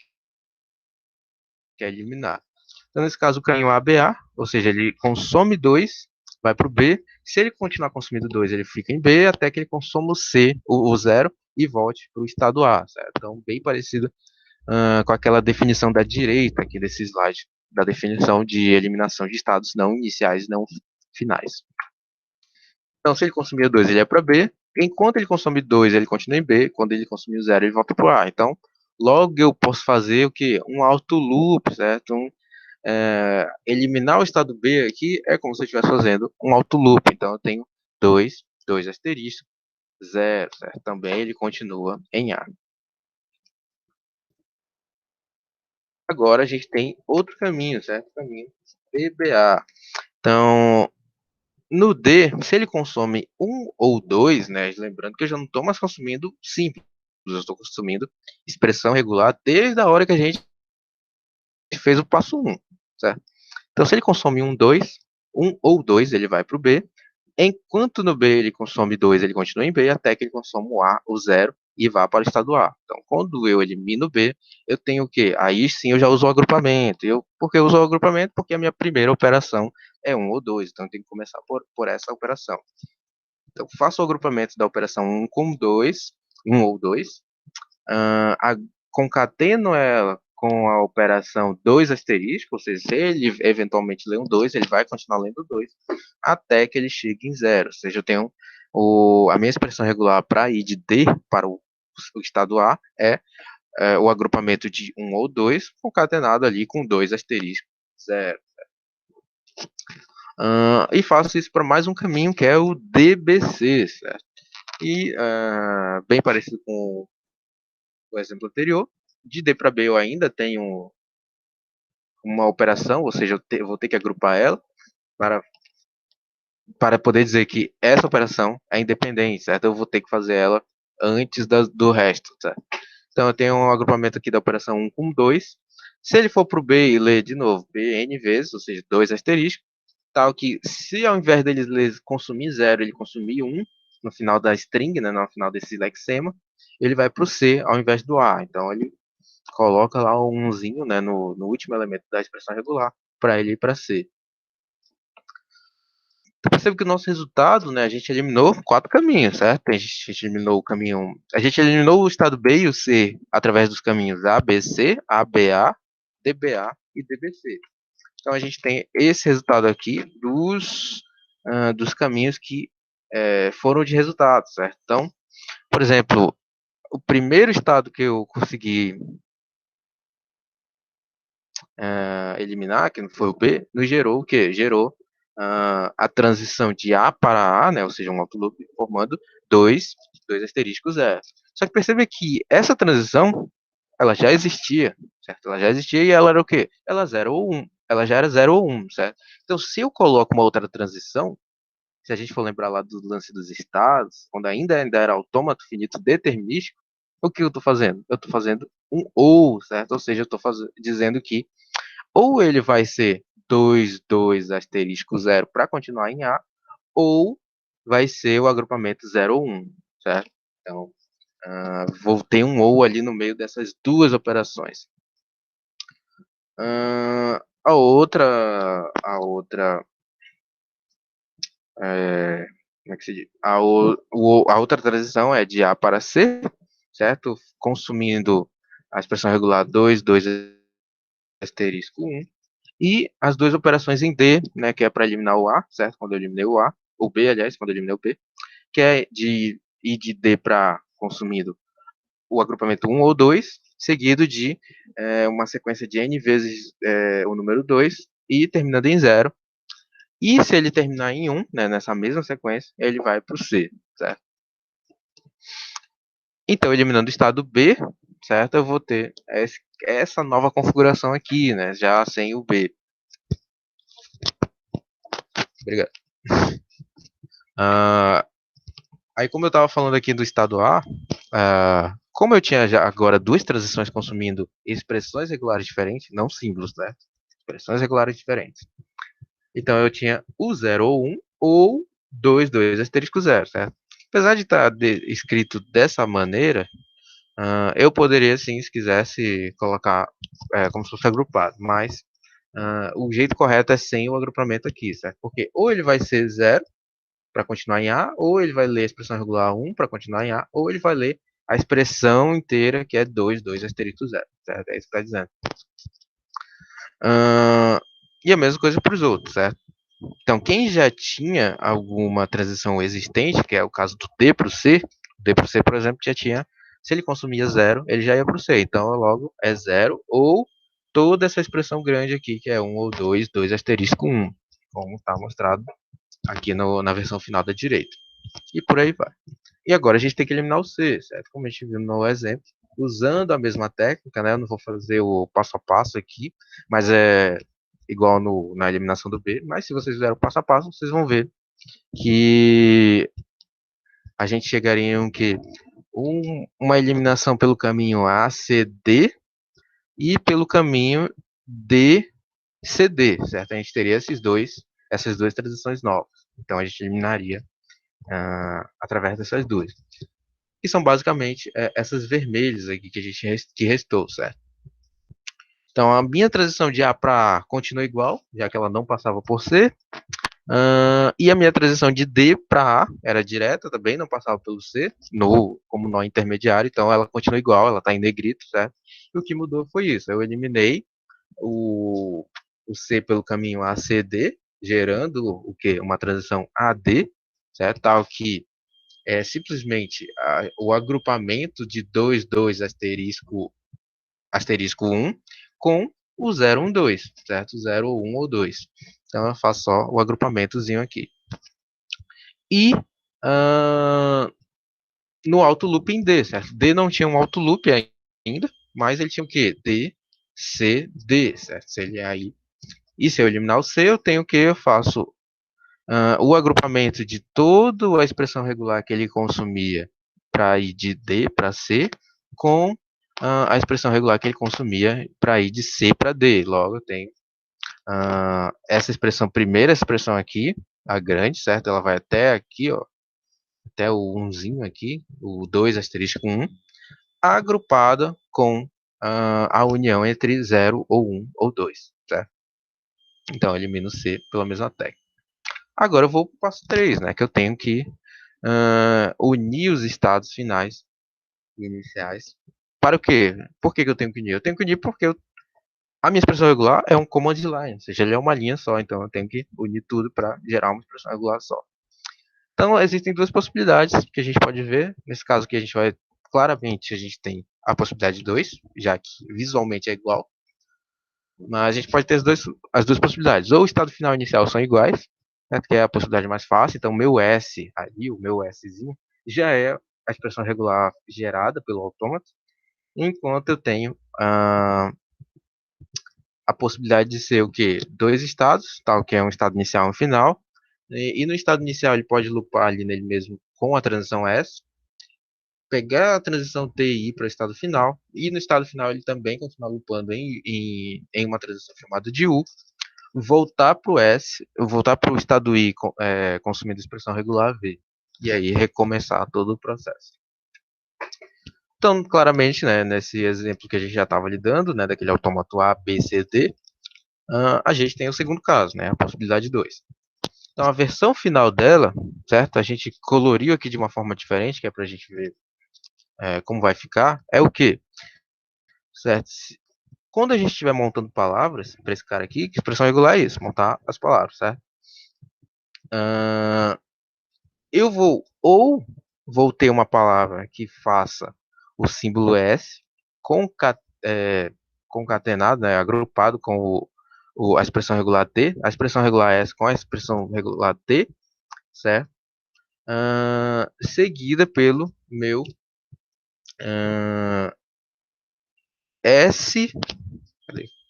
quer eliminar. Então, nesse caso, o caminho ABA, ou seja, ele consome 2, vai para o B. Se ele continuar consumindo 2, ele fica em B até que ele consuma o C, o 0, e volte para o estado A. Certo? Então, bem parecido com aquela definição da direita aqui desse slide, da definição de eliminação de estados não iniciais, não finais. Então, se ele consumir 2, ele é para B. Enquanto ele consome 2, ele continua em B. Quando ele consumir o 0, ele volta para o A. Então, logo eu posso fazer o que? Um auto loop, certo? Eliminar o estado B aqui é como se eu estivesse fazendo um auto loop. Então, eu tenho 2 asterisco, 0, certo? Também ele continua em A. Agora a gente tem outro caminho, certo? Caminho DBA. Então, no D, se ele consome 1 ou 2, né? Lembrando que eu já não estou mais consumindo simples, eu estou consumindo expressão regular desde a hora que a gente fez o passo 1, certo? Então, se ele consome 1 ou 2, ele vai para o B. Enquanto no B ele consome 2, ele continua em B, até que ele consome o A, o 0, e vá para o estado A. Então, quando eu elimino o B, eu tenho o quê? Aí sim eu já uso o agrupamento. Por que eu uso o agrupamento? Porque a minha primeira operação é 1 ou 2, então eu tenho que começar por essa operação. Então, faço o agrupamento da operação 1 com 2, 1 ou 2, concateno ela com a operação 2 asterisco, ou seja, se ele eventualmente lê um 2, ele vai continuar lendo 2, até que ele chegue em 0. Ou seja, eu tenho a minha expressão regular para ir de D para o estado A é o agrupamento de 1 ou 2, concatenado ali com 2 asterisco 0. E faço isso para mais um caminho, que é o DBC, certo? E, bem parecido com o exemplo anterior, de D para B eu ainda tenho uma operação, ou seja, eu vou ter que agrupar ela para, para poder dizer que essa operação é independente, certo? Eu vou ter que fazer ela antes do resto, certo? Então eu tenho um agrupamento aqui da operação 1 com 2. Se ele for para o B e ler de novo B n vezes, ou seja, 2 asterisco, tal que se ao invés dele consumir 0, ele consumir 1 no final da string, né, no final desse lexema, ele vai para o C ao invés do A. Então ele coloca lá um umzinho, né, no último elemento da expressão regular para ele ir para C. Então percebe que o nosso resultado, né, a gente eliminou 4 caminhos, certo? A gente eliminou o caminho, a gente eliminou o estado B e o C através dos caminhos A, B, C, A, B, A, DBA e DBC. Então a gente tem esse resultado aqui dos caminhos que foram de resultado, certo? Então, por exemplo, o primeiro estado que eu consegui eliminar, que não foi o B, nos gerou o quê? Gerou a transição de A para A, né, ou seja, um auto loop, formando 2 asteriscos 0. Só que perceba que essa transição, ela já existia, certo? Ela já existia e ela era o quê? Ela 0 ou 1. Ela já era 0 ou 1, certo? Então, se eu coloco uma outra transição, se a gente for lembrar lá do lance dos estados, quando ainda era autômato finito determinístico, o que eu estou fazendo? Eu estou fazendo um ou, certo? Ou seja, eu estou dizendo que ou ele vai ser 2 asterisco 0 para continuar em A, ou vai ser o agrupamento 0 ou 1, certo? Então, vou ter um ou ali no meio dessas duas operações. A outra como é que se diz? A outra transição é de A para C, certo? Consumindo a expressão regular 2 asterisco 1, e as duas operações em D, né, que é para eliminar o A, certo? Quando eu eliminei o A, o B, aliás, quando eu eliminei o B, que é de ir de D para consumindo o agrupamento 1 ou 2, seguido de uma sequência de n vezes o número 2 e terminando em 0. E se ele terminar em 1, né, nessa mesma sequência, ele vai para o C, certo? Então, eliminando o estado B, certo? Eu vou ter essa nova configuração aqui, né, já sem o B. Obrigado. Ah, aí, como eu estava falando aqui do estado A, como eu tinha já agora duas transições consumindo expressões regulares diferentes, não símbolos, né? Expressões regulares diferentes. Então, eu tinha o 0 ou 1 ou 2, 2 asterisco 0, certo? Apesar de estar escrito dessa maneira, eu poderia, sim, se quisesse, colocar como se fosse agrupado, mas o jeito correto é sem o agrupamento aqui, certo? Porque ou ele vai ser 0 para continuar em A, ou ele vai ler a expressão regular 1 para continuar em A, ou ele vai ler a expressão inteira que é 2, 2 asterisco 0, certo? É isso que está dizendo. E a mesma coisa para os outros, certo? Então, quem já tinha alguma transição existente, que é o caso do D para o C, D para o C, por exemplo, já tinha, se ele consumia 0, ele já ia para o C. Então, logo, é 0 ou toda essa expressão grande aqui, que é 1 ou 2, 2 asterisco 1, como está mostrado aqui na versão final da direita. E por aí vai. E agora a gente tem que eliminar o C, certo? Como a gente viu no exemplo, usando a mesma técnica, né? Eu não vou fazer o passo a passo aqui, mas é igual na eliminação do B. Mas se vocês fizerem o passo a passo, vocês vão ver que a gente chegaria em que uma eliminação pelo caminho A, C, D e pelo caminho D, C, D, certo? A gente teria essas duas transições novas. Então a gente eliminaria através dessas duas. Que são basicamente essas vermelhas aqui que a gente que restou, certo? Então a minha transição de A para A continua igual, já que ela não passava por C. E a minha transição de D para A era direta também, não passava pelo C, como nó intermediário, então ela continua igual, ela está em negrito, certo? E o que mudou foi isso, eu eliminei o, o C pelo caminho ACD, gerando o que? Uma transição AD, certo? Tal que é simplesmente o agrupamento de 2, 2 asterisco 1 com o 0, 1, 2, certo? 0 ou 1 ou 2. Então eu faço só o agrupamentozinho aqui. E no auto loop em D, certo? D não tinha um auto loop ainda, mas ele tinha o quê? D, C, D, certo? Se ele é aí. E se eu eliminar o C, eu tenho o que? Eu faço o agrupamento de toda a expressão regular que ele consumia para ir de D para C, com a expressão regular que ele consumia para ir de C para D. Logo, eu tenho essa expressão, primeira expressão aqui, a grande, certo? Ela vai até aqui, ó, até o 1zinho aqui, o 2 asterisco 1, agrupada com a união entre 0 ou 1 ou 2, certo? Então, eu elimino C pela mesma técnica. Agora eu vou para o passo 3, né, que eu tenho que unir os estados finais e iniciais. Para o quê? Por que eu tenho que unir? Eu tenho que unir porque a minha expressão regular é um command line, ou seja, ele é uma linha só, então eu tenho que unir tudo para gerar uma expressão regular só. Então existem duas possibilidades que a gente pode ver. Nesse caso aqui a gente vai, claramente a gente tem a possibilidade de 2, já que visualmente é igual. Mas a gente pode ter as duas possibilidades. Ou o estado final e inicial são iguais, né, que é a possibilidade mais fácil. Então, meu S ali, o meu Szinho, já é a expressão regular gerada pelo autômato, enquanto eu tenho a possibilidade de ser o quê? Dois estados, tal que é um estado inicial e um final. E no estado inicial ele pode loopar ali nele mesmo com a transição S, pegar a transição T e ir para o estado final, e no estado final ele também continua loopando em uma transição chamada de U, voltar para o S, voltar para o estado I consumindo expressão regular V, e aí recomeçar todo o processo. Então, claramente, né, nesse exemplo que a gente já estava lidando, né, daquele autômato A, B, C, D, a gente tem o segundo caso, né, a possibilidade 2. Então, a versão final dela, certo? A gente coloriu aqui de uma forma diferente, que é para a gente ver como vai ficar, é o quê? Certo? Quando a gente estiver montando palavras para esse cara aqui, que expressão regular é isso, montar as palavras, certo? Eu vou ter uma palavra que faça o símbolo S concatenado, né, agrupado com a expressão regular T, a expressão regular S com a expressão regular T, certo? Seguida pelo meu S,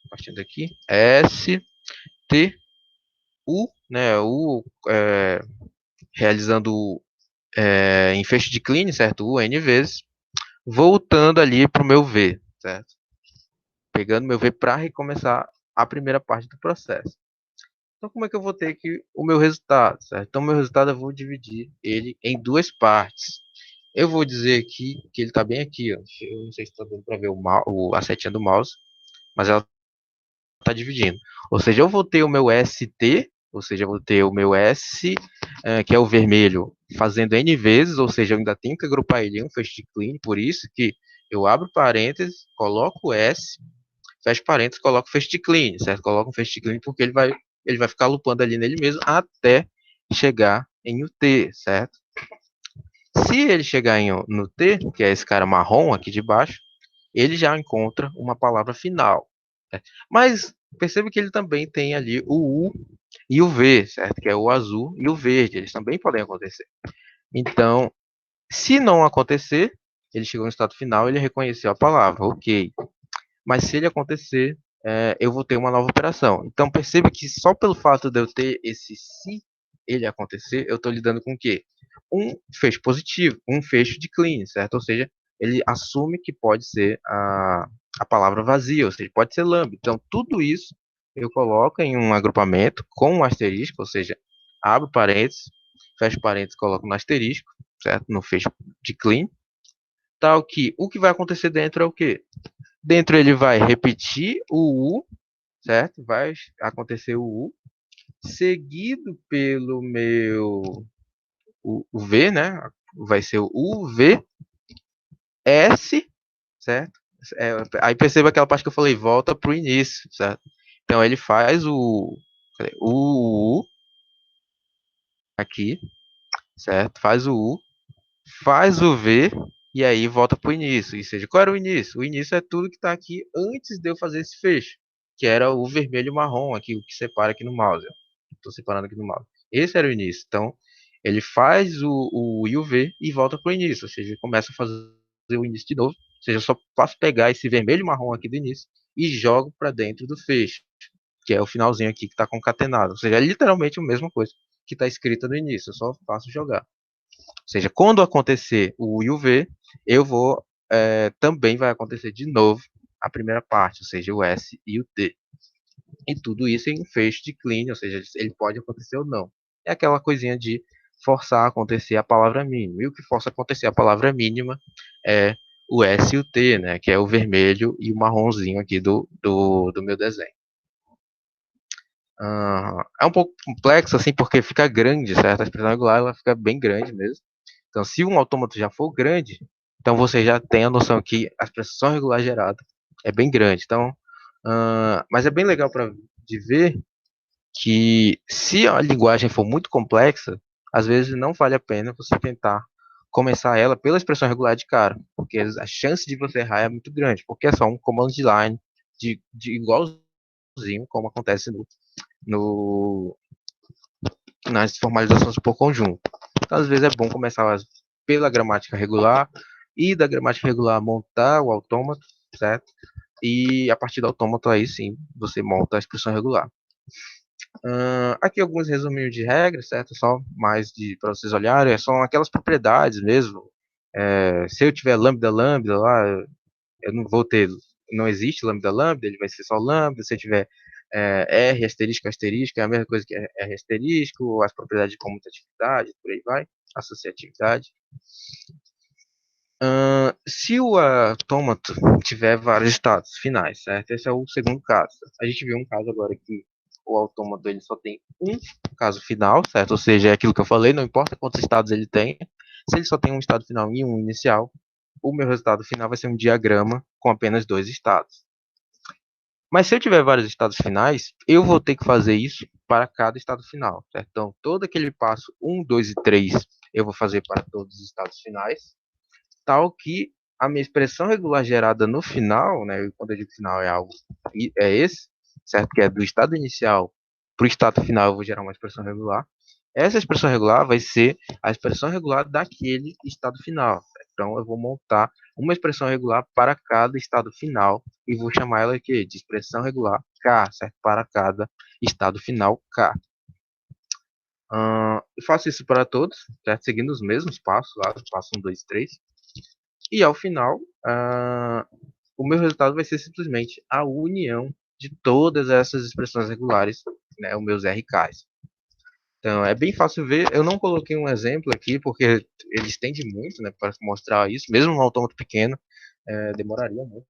partindo aqui, S, T, U, né, realizando em fecho de clean, certo? O N vezes, voltando ali para o meu V, certo? Pegando meu V para recomeçar a primeira parte do processo. Então, como é que eu vou ter aqui o meu resultado, certo? Então, meu resultado eu vou dividir ele em duas partes. Eu vou dizer aqui que ele está bem aqui, ó. Eu não sei se está dando para ver a setinha do mouse, mas ela está dividindo. Ou seja, eu vou ter o meu ST, ou seja, eu vou ter o meu S, que é o vermelho, fazendo N vezes, ou seja, eu ainda tenho que agrupar ele em um fecho de clean, por isso que eu abro parênteses, coloco o S, fecho parênteses, coloco o fecho de clean, certo? Coloco um fecho de clean porque ele vai ficar lupando ali nele mesmo até chegar em o T, certo? Se ele chegar no T, que é esse cara marrom aqui de baixo, ele já encontra uma palavra final, né? Mas perceba que ele também tem ali o U e o V, certo? Que é o azul e o verde, eles também podem acontecer. Então, se não acontecer, ele chegou no estado final, ele reconheceu a palavra, ok. Mas se ele acontecer, eu vou ter uma nova operação. Então perceba que só pelo fato de eu ter esse se ele acontecer, eu estou lidando com o quê? Um fecho positivo, um fecho de clean, certo? Ou seja, ele assume que pode ser a palavra vazia, ou seja, pode ser lambda. Então tudo isso eu coloco em um agrupamento com um asterisco, ou seja, abro parênteses, fecho parênteses, coloco no asterisco, certo? No fecho de clean, tal que o que vai acontecer dentro é o quê? Dentro ele vai repetir o U, certo? Vai acontecer o U, seguido pelo o V, né? Vai ser o U, V, S, certo? Aí perceba aquela parte que eu falei, volta para o início, certo? Então ele faz o U aqui, certo? Faz o U, faz o V e aí volta para o início. Ou seja, qual era o início? O início é tudo que está aqui antes de eu fazer esse fecho, que era o vermelho e o marrom aqui, o que separa aqui no mouse. Estou separando aqui no mouse. Esse era o início. Então, ele faz o I e o V e volta para o início. Ou seja, ele começa a fazer o início de novo. Ou seja, eu só faço pegar esse vermelho e marrom aqui do início e jogo para dentro do fecho, que é o finalzinho aqui que está concatenado. Ou seja, é literalmente a mesma coisa que está escrita no início. Eu só faço jogar. Ou seja, quando acontecer o I e o V, eu vou também vai acontecer de novo a primeira parte, ou seja, o S e o T. E tudo isso em um fecho de clean, ou seja, ele pode acontecer ou não. É aquela coisinha de forçar a acontecer a palavra mínima. E o que força a acontecer a palavra mínima é o S e o T, né? Que é o vermelho e o marronzinho aqui do meu desenho. É um pouco complexo, assim, porque fica grande, certo? A expressão regular ela fica bem grande mesmo. Então, se um autômato já for grande, então você já tem a noção que a expressão regular gerada é bem grande. Então, mas é bem legal de ver que se a linguagem for muito complexa, às vezes não vale a pena você tentar começar ela pela expressão regular de cara, porque a chance de você errar é muito grande, porque é só um command line de igualzinho como acontece no, nas formalizações por conjunto. Então, às vezes é bom começar pela gramática regular e da gramática regular montar o autômato, certo? E a partir do autômato aí sim você monta a expressão regular. Aqui alguns resuminhos de regras, certo? Só mais para vocês olharem, são aquelas propriedades mesmo. Se eu tiver lambda lambda lá, eu não vou ter, não existe lambda lambda, ele vai ser só lambda. Se eu tiver R asterisco asterisco, é a mesma coisa que R asterisco, as propriedades de comutatividade, por aí vai, associatividade. Se o autômato tiver vários estados finais, certo? Esse é o segundo caso. A gente viu um caso agora que o autômato ele só tem um caso final, certo? Ou seja, é aquilo que eu falei, não importa quantos estados ele tem, se ele só tem um estado final e um inicial, o meu resultado final vai ser um diagrama com apenas dois estados. Mas se eu tiver vários estados finais, eu vou ter que fazer isso para cada estado final, certo? Então, todo aquele passo 1, 2 e 3 eu vou fazer para todos os estados finais, tal que a minha expressão regular gerada no final, né, quando eu digo final é algo, é esse, certo? Que é do estado inicial para o estado final, eu vou gerar uma expressão regular. Essa expressão regular vai ser a expressão regular daquele estado final, certo? Então, eu vou montar uma expressão regular para cada estado final e vou chamar ela aqui de expressão regular K, certo? Para cada estado final K. Eu faço isso para todos, certo? Seguindo os mesmos passos lá, passo 1, 2, 3. E ao final, o meu resultado vai ser simplesmente a união de todas essas expressões regulares, né, os meus RKs. Então, é bem fácil ver. Eu não coloquei um exemplo aqui, porque ele estende muito, né, para mostrar isso. Mesmo um autômato pequeno, demoraria muito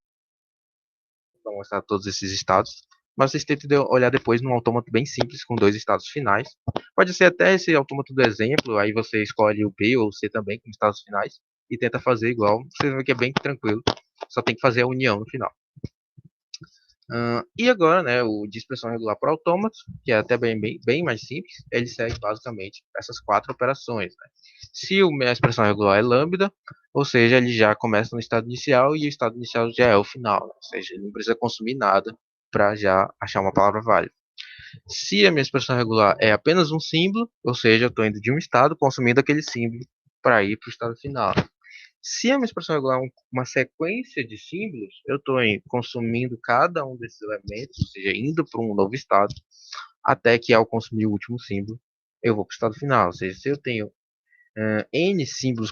para mostrar todos esses estados. Mas vocês tentem olhar depois num autômato bem simples, com dois estados finais. Pode ser até esse autômato do exemplo, aí você escolhe o B ou o C também, como estados finais, e tenta fazer igual. Você vê que é bem tranquilo. Só tem que fazer a união no final. E agora, né, o de expressão regular para autômatos, que é até bem mais simples, ele segue basicamente essas quatro operações. Né? Se a expressão regular é lambda, ou seja, ele já começa no estado inicial e o estado inicial já é o final, né? Ou seja, ele não precisa consumir nada para já achar uma palavra válida. Se a minha expressão regular é apenas um símbolo, ou seja, eu estou indo de um estado consumindo aquele símbolo para ir para o estado final. Se a minha expressão regular é uma sequência de símbolos, eu estou consumindo cada um desses elementos, ou seja, indo para um novo estado, até que ao consumir o último símbolo, eu vou para o estado final. Ou seja, se eu tenho N símbolos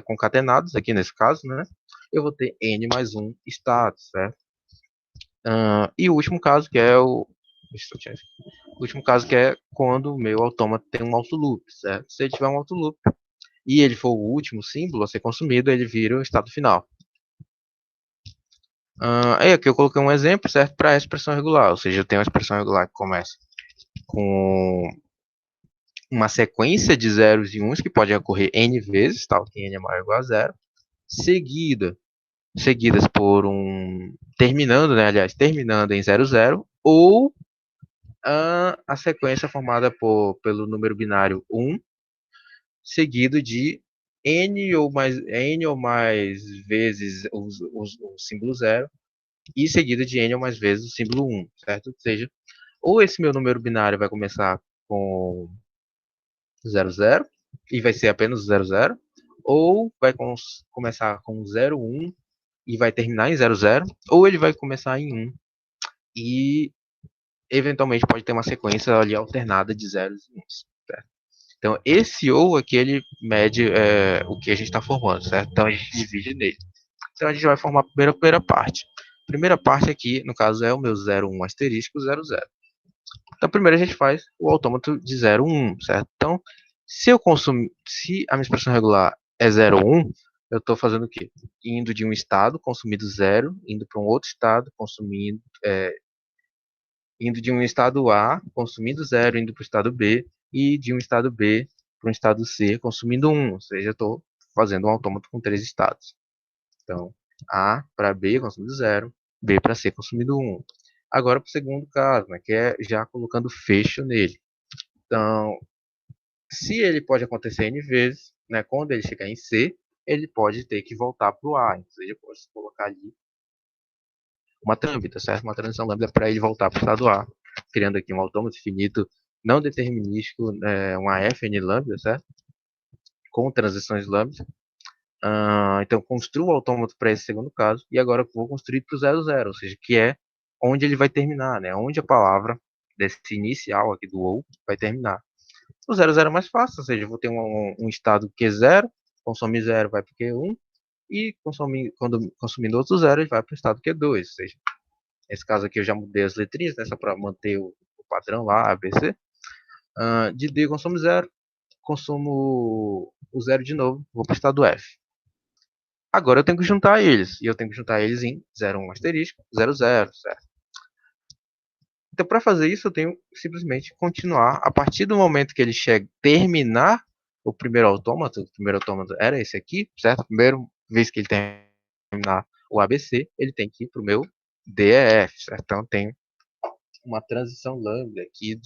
concatenados, aqui nesse caso, né, eu vou ter N mais um estados, certo? E o último caso, que é o último caso, que é quando o meu autômato tem um auto loop, certo? Se ele tiver um auto loop e ele for o último símbolo a ser consumido, ele vira o estado final. Aí aqui eu coloquei um exemplo, certo, para a expressão regular, ou seja, eu tenho uma expressão regular que começa com uma sequência de zeros e uns que pode ocorrer n vezes, tal que n é maior ou igual a zero, seguidas por terminando, né, aliás, terminando em 00, ou a sequência formada pelo número binário 1, seguido de n ou mais vezes o símbolo 0, e seguido de n ou mais vezes o símbolo 1, certo? Ou seja, ou esse meu número binário vai começar com 00 e vai ser apenas 00, ou vai começar com 01 e vai terminar em 00, ou ele vai começar em 1 e eventualmente pode ter uma sequência ali alternada de zeros e uns, certo? Então, esse ou aqui, ele mede o que a gente está formando, certo? Então, a gente divide nele. Então, a gente vai formar a primeira parte. A primeira parte aqui, no caso, é o meu 01 asterisco 00. Então, primeiro a gente faz o autômato de 01, certo? Então, se a minha expressão regular é 01, eu estou fazendo o quê? Indo de um estado, consumindo 0, indo para um outro estado, indo de um estado A, consumindo 0, indo para o estado B, e de um estado B para um estado C, consumindo 1. Ou seja, eu estou fazendo um autômato com 3 estados. Então, A para B, consumindo 0, B para C, consumindo 1. Agora para o segundo caso, né, que é já colocando fecho nele. Então, se ele pode acontecer N vezes, né, quando ele chegar em C, ele pode ter que voltar para o A. Então, ele pode colocar ali uma lambda, certo? Uma transição lambda para ele voltar para o estado A, criando aqui um autômato finito não determinístico, uma fn lambda, certo? Com transições lambda. Então, construo o autômato para esse segundo caso, e agora vou construir para o 00, ou seja, que é onde ele vai terminar, né? Onde a palavra desse inicial aqui do ou vai terminar. O 00 é mais fácil, ou seja, eu vou ter um estado Q0, consome 0, vai para o Q1, e quando consumindo outro 0, ele vai para o estado Q2, ou seja, nesse caso aqui eu já mudei as letrinhas, né, só para manter o padrão lá, ABC. De D consumo 0, consumo o 0 de novo, vou para o estado F. Agora eu tenho que juntar eles, e eu tenho que juntar eles em 01 asterisco, 00, certo? Então, para fazer isso, eu tenho simplesmente continuar. A partir do momento que ele terminar o primeiro autômato era esse aqui, certo? A primeira vez que ele terminar o ABC, ele tem que ir para o meu DEF, certo? Então, tem uma transição lambda aqui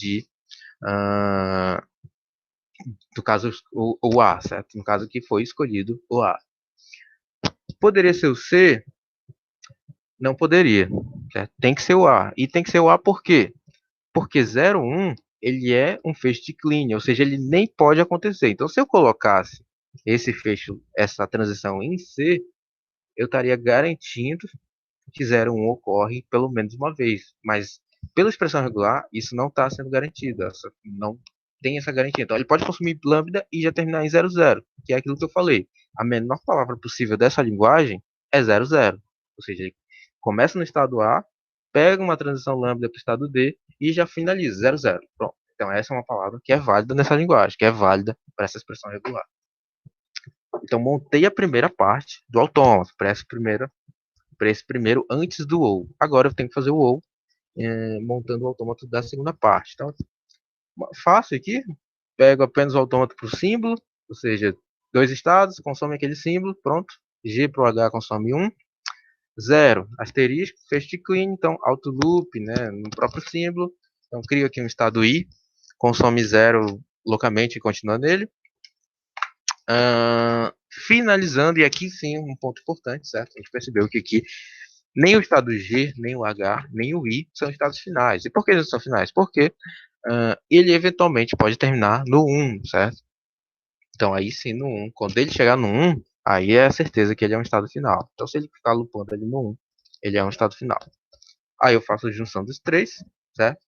no caso, o A, certo? No caso que foi escolhido o A. Poderia ser o C? Não poderia, certo? Tem que ser o A. E tem que ser o A por quê? Porque 01 ele é um fecho de clean, ou seja, ele nem pode acontecer. Então, se eu colocasse esse fecho, essa transição em C, eu estaria garantindo que 01 ocorre pelo menos uma vez. Mas, pela expressão regular, isso não está sendo garantido. Não tem essa garantia. Então, ele pode consumir lambda e já terminar em 00, que é aquilo que eu falei. A menor palavra possível dessa linguagem é 00. Ou seja, ele começa no estado A, pega uma transição lambda para o estado D e já finaliza 00. Pronto. Então, essa é uma palavra que é válida nessa linguagem, que é válida para essa expressão regular. Então, montei a primeira parte do autômato para esse primeiro antes do ou. Agora eu tenho que fazer o ou, montando o autômato da segunda parte. Então, fácil aqui, pego apenas o autômato para o símbolo, ou seja, dois estados, consome aquele símbolo, pronto. G para o H consome 1. 0, asterisco, fetch clean, então auto loop, né, no próprio símbolo. Então crio aqui um estado I, consome 0 locamente e continua nele. Finalizando, e aqui sim um ponto importante, certo? A gente percebeu que aqui nem o estado G, nem o H, nem o I são estados finais. E por que eles são finais? Porque ele eventualmente pode terminar no 1, certo? Então aí sim no 1, quando ele chegar no 1, aí é a certeza que ele é um estado final. Então se ele ficar lupando ali no 1, ele é um estado final. Aí eu faço a junção dos três, certo?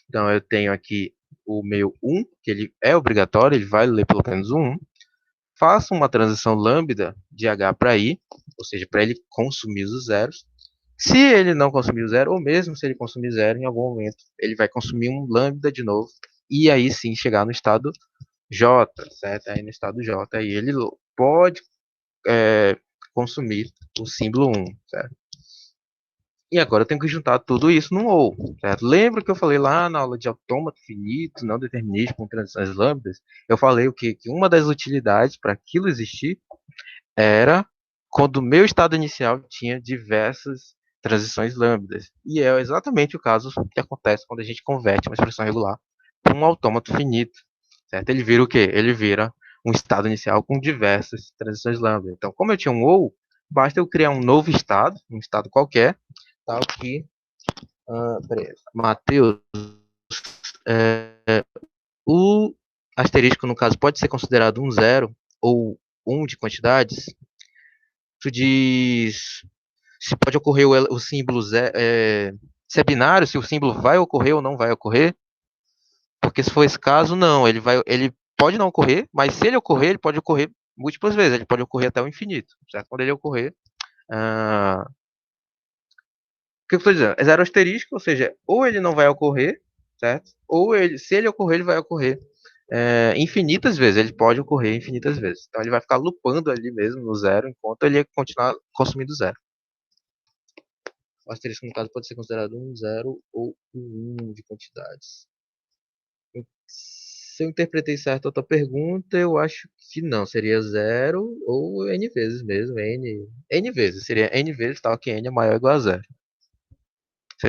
Então eu tenho aqui o meu 1, que ele é obrigatório, ele vai ler pelo menos o 1. Faço uma transição lambda de H para I, ou seja, para ele consumir os zeros. Se ele não consumir o zero, ou mesmo se ele consumir zero, em algum momento ele vai consumir um lambda de novo, e aí sim chegar no estado J, certo? Aí no estado J, aí ele pode consumir o símbolo 1, certo? E agora eu tenho que juntar tudo isso no OU, certo? Lembra que eu falei lá na aula de autômato finito, não determinístico, com transições lambdas? Eu falei o quê? Que uma das utilidades para aquilo existir era quando o meu estado inicial tinha diversas transições lambdas. E é exatamente o caso que acontece quando a gente converte uma expressão regular para um autômato finito, certo? Ele vira o quê? Ele vira um estado inicial com diversas transições lambda. Então, como eu tinha um OU, basta eu criar um novo estado, um estado qualquer, tal que Matheus, o asterisco, no caso, pode ser considerado um zero ou um de quantidades. Tu diz se pode ocorrer o símbolo se é binário, se o símbolo vai ocorrer ou não vai ocorrer. Porque se for esse caso, não. Ele pode não ocorrer, mas se ele ocorrer, ele pode ocorrer múltiplas vezes. Ele pode ocorrer até o infinito, certo? Quando ele ocorrer, o que eu estou dizendo? É zero asterisco, ou seja, ou ele não vai ocorrer, certo? Ou ele, se ele ocorrer, ele vai ocorrer infinitas vezes. Ele pode ocorrer infinitas vezes. Então ele vai ficar lupando ali mesmo no zero, enquanto ele continuar consumindo zero. O asterisco, no caso, pode ser considerado um zero ou um 1 de quantidades. Se eu interpretei certo a tua pergunta, eu acho que não. Seria zero ou n vezes mesmo. N vezes. Seria n vezes tal que n é maior ou igual a zero. Se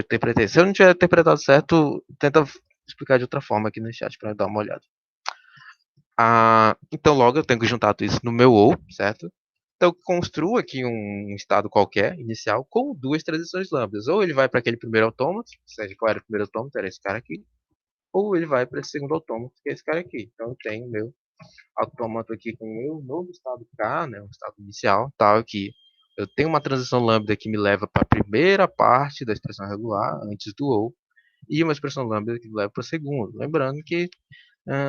eu não tiver interpretado certo, tenta explicar de outra forma aqui no chat para dar uma olhada. Então, logo eu tenho que juntar tudo isso no meu ou, certo? Então, eu construo aqui um estado qualquer, inicial, com duas transições lambdas. Ou ele vai para aquele primeiro autômato, ou seja, qual era o primeiro autômato? Era esse cara aqui. Ou ele vai para esse segundo autômato, que é esse cara aqui. Então, eu tenho o meu autômato aqui com o meu novo estado K, né, um estado inicial, tal que eu tenho uma transição lambda que me leva para a primeira parte da expressão regular, antes do ou, e uma expressão lambda que me leva para o segundo. Lembrando que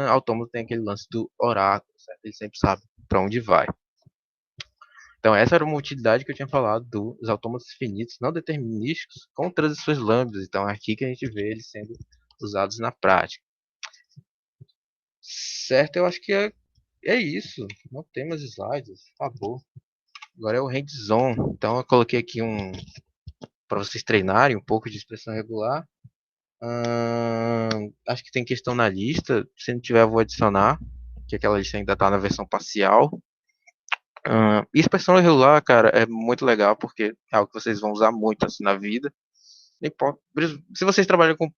autômato tem aquele lance do oráculo, certo? Ele sempre sabe para onde vai. Então, essa era uma utilidade que eu tinha falado dos autômatos finitos não determinísticos com transições lambdas. Então, é aqui que a gente vê eles sendo usados na prática. Certo, eu acho que é isso. Não tem mais slides. Acabou. Agora é o hands-on. Então, eu coloquei aqui para vocês treinarem um pouco de expressão regular. Acho que tem questão na lista. Se não tiver, eu vou adicionar. Que aquela lista ainda está na versão parcial. E expressão irregular, cara, é muito legal porque é algo que vocês vão usar muito assim na vida. Se vocês trabalham com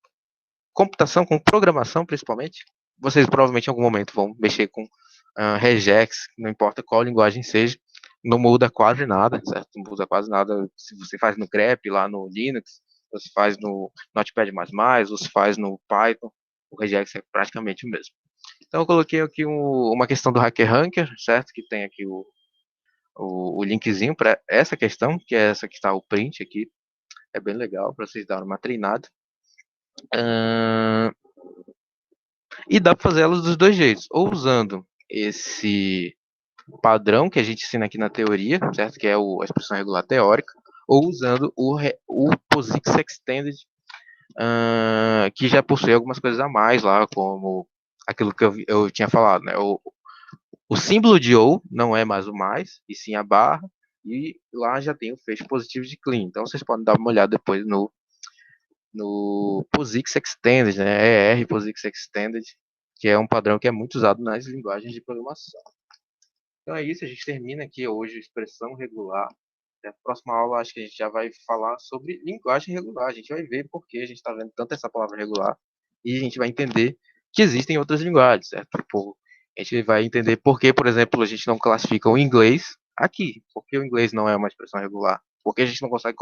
computação, com programação principalmente, vocês provavelmente em algum momento vão mexer com regex, não importa qual linguagem seja, não muda quase nada, certo? Não muda quase nada se você faz no grep lá no Linux, ou se faz no Notepad++, ou se faz no Python, o regex é praticamente o mesmo. Então eu coloquei aqui uma questão do HackerRanker, certo? Que tem aqui o linkzinho para essa questão, que é essa que está o print aqui. É bem legal para vocês darem uma treinada. E dá para fazer elas dos dois jeitos, ou usando esse padrão que a gente ensina aqui na teoria, certo? Que é a expressão regular teórica, ou usando o POSIX Extended, que já possui algumas coisas a mais lá, como aquilo que eu tinha falado, né? O símbolo de ou não é mais o mais, e sim a barra, e lá já tem o fecho positivo de clean. Então vocês podem dar uma olhada depois no POSIX Extended, né? ER POSIX Extended, que é um padrão que é muito usado nas linguagens de programação. Então é isso, a gente termina aqui hoje expressão regular. Na próxima aula, acho que a gente já vai falar sobre linguagem regular. A gente vai ver por que a gente está vendo tanto essa palavra regular e a gente vai entender que existem outras linguagens, certo? Tipo, a gente vai entender por que, por exemplo, a gente não classifica o inglês aqui. Por que o inglês não é uma expressão regular? Por que a gente não consegue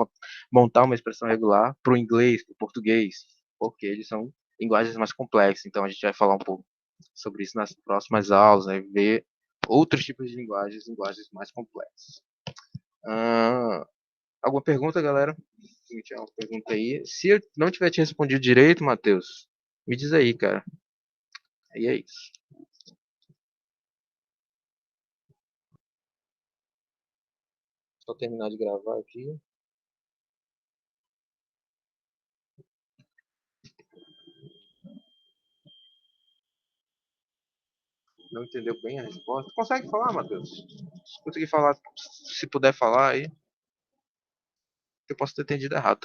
montar uma expressão regular para o inglês, para o português? Porque eles são linguagens mais complexas. Então a gente vai falar um pouco sobre isso nas próximas aulas, né? Ver outros tipos de linguagens, linguagens mais complexas. Ah, alguma pergunta, galera? Se tiver uma pergunta aí. Se eu não tiver te respondido direito, Matheus, me diz aí, cara. Aí é isso. Só terminar de gravar aqui. Não entendeu bem a resposta? Consegue falar, Matheus? Se conseguir falar, se puder falar aí, eu posso ter entendido errado também.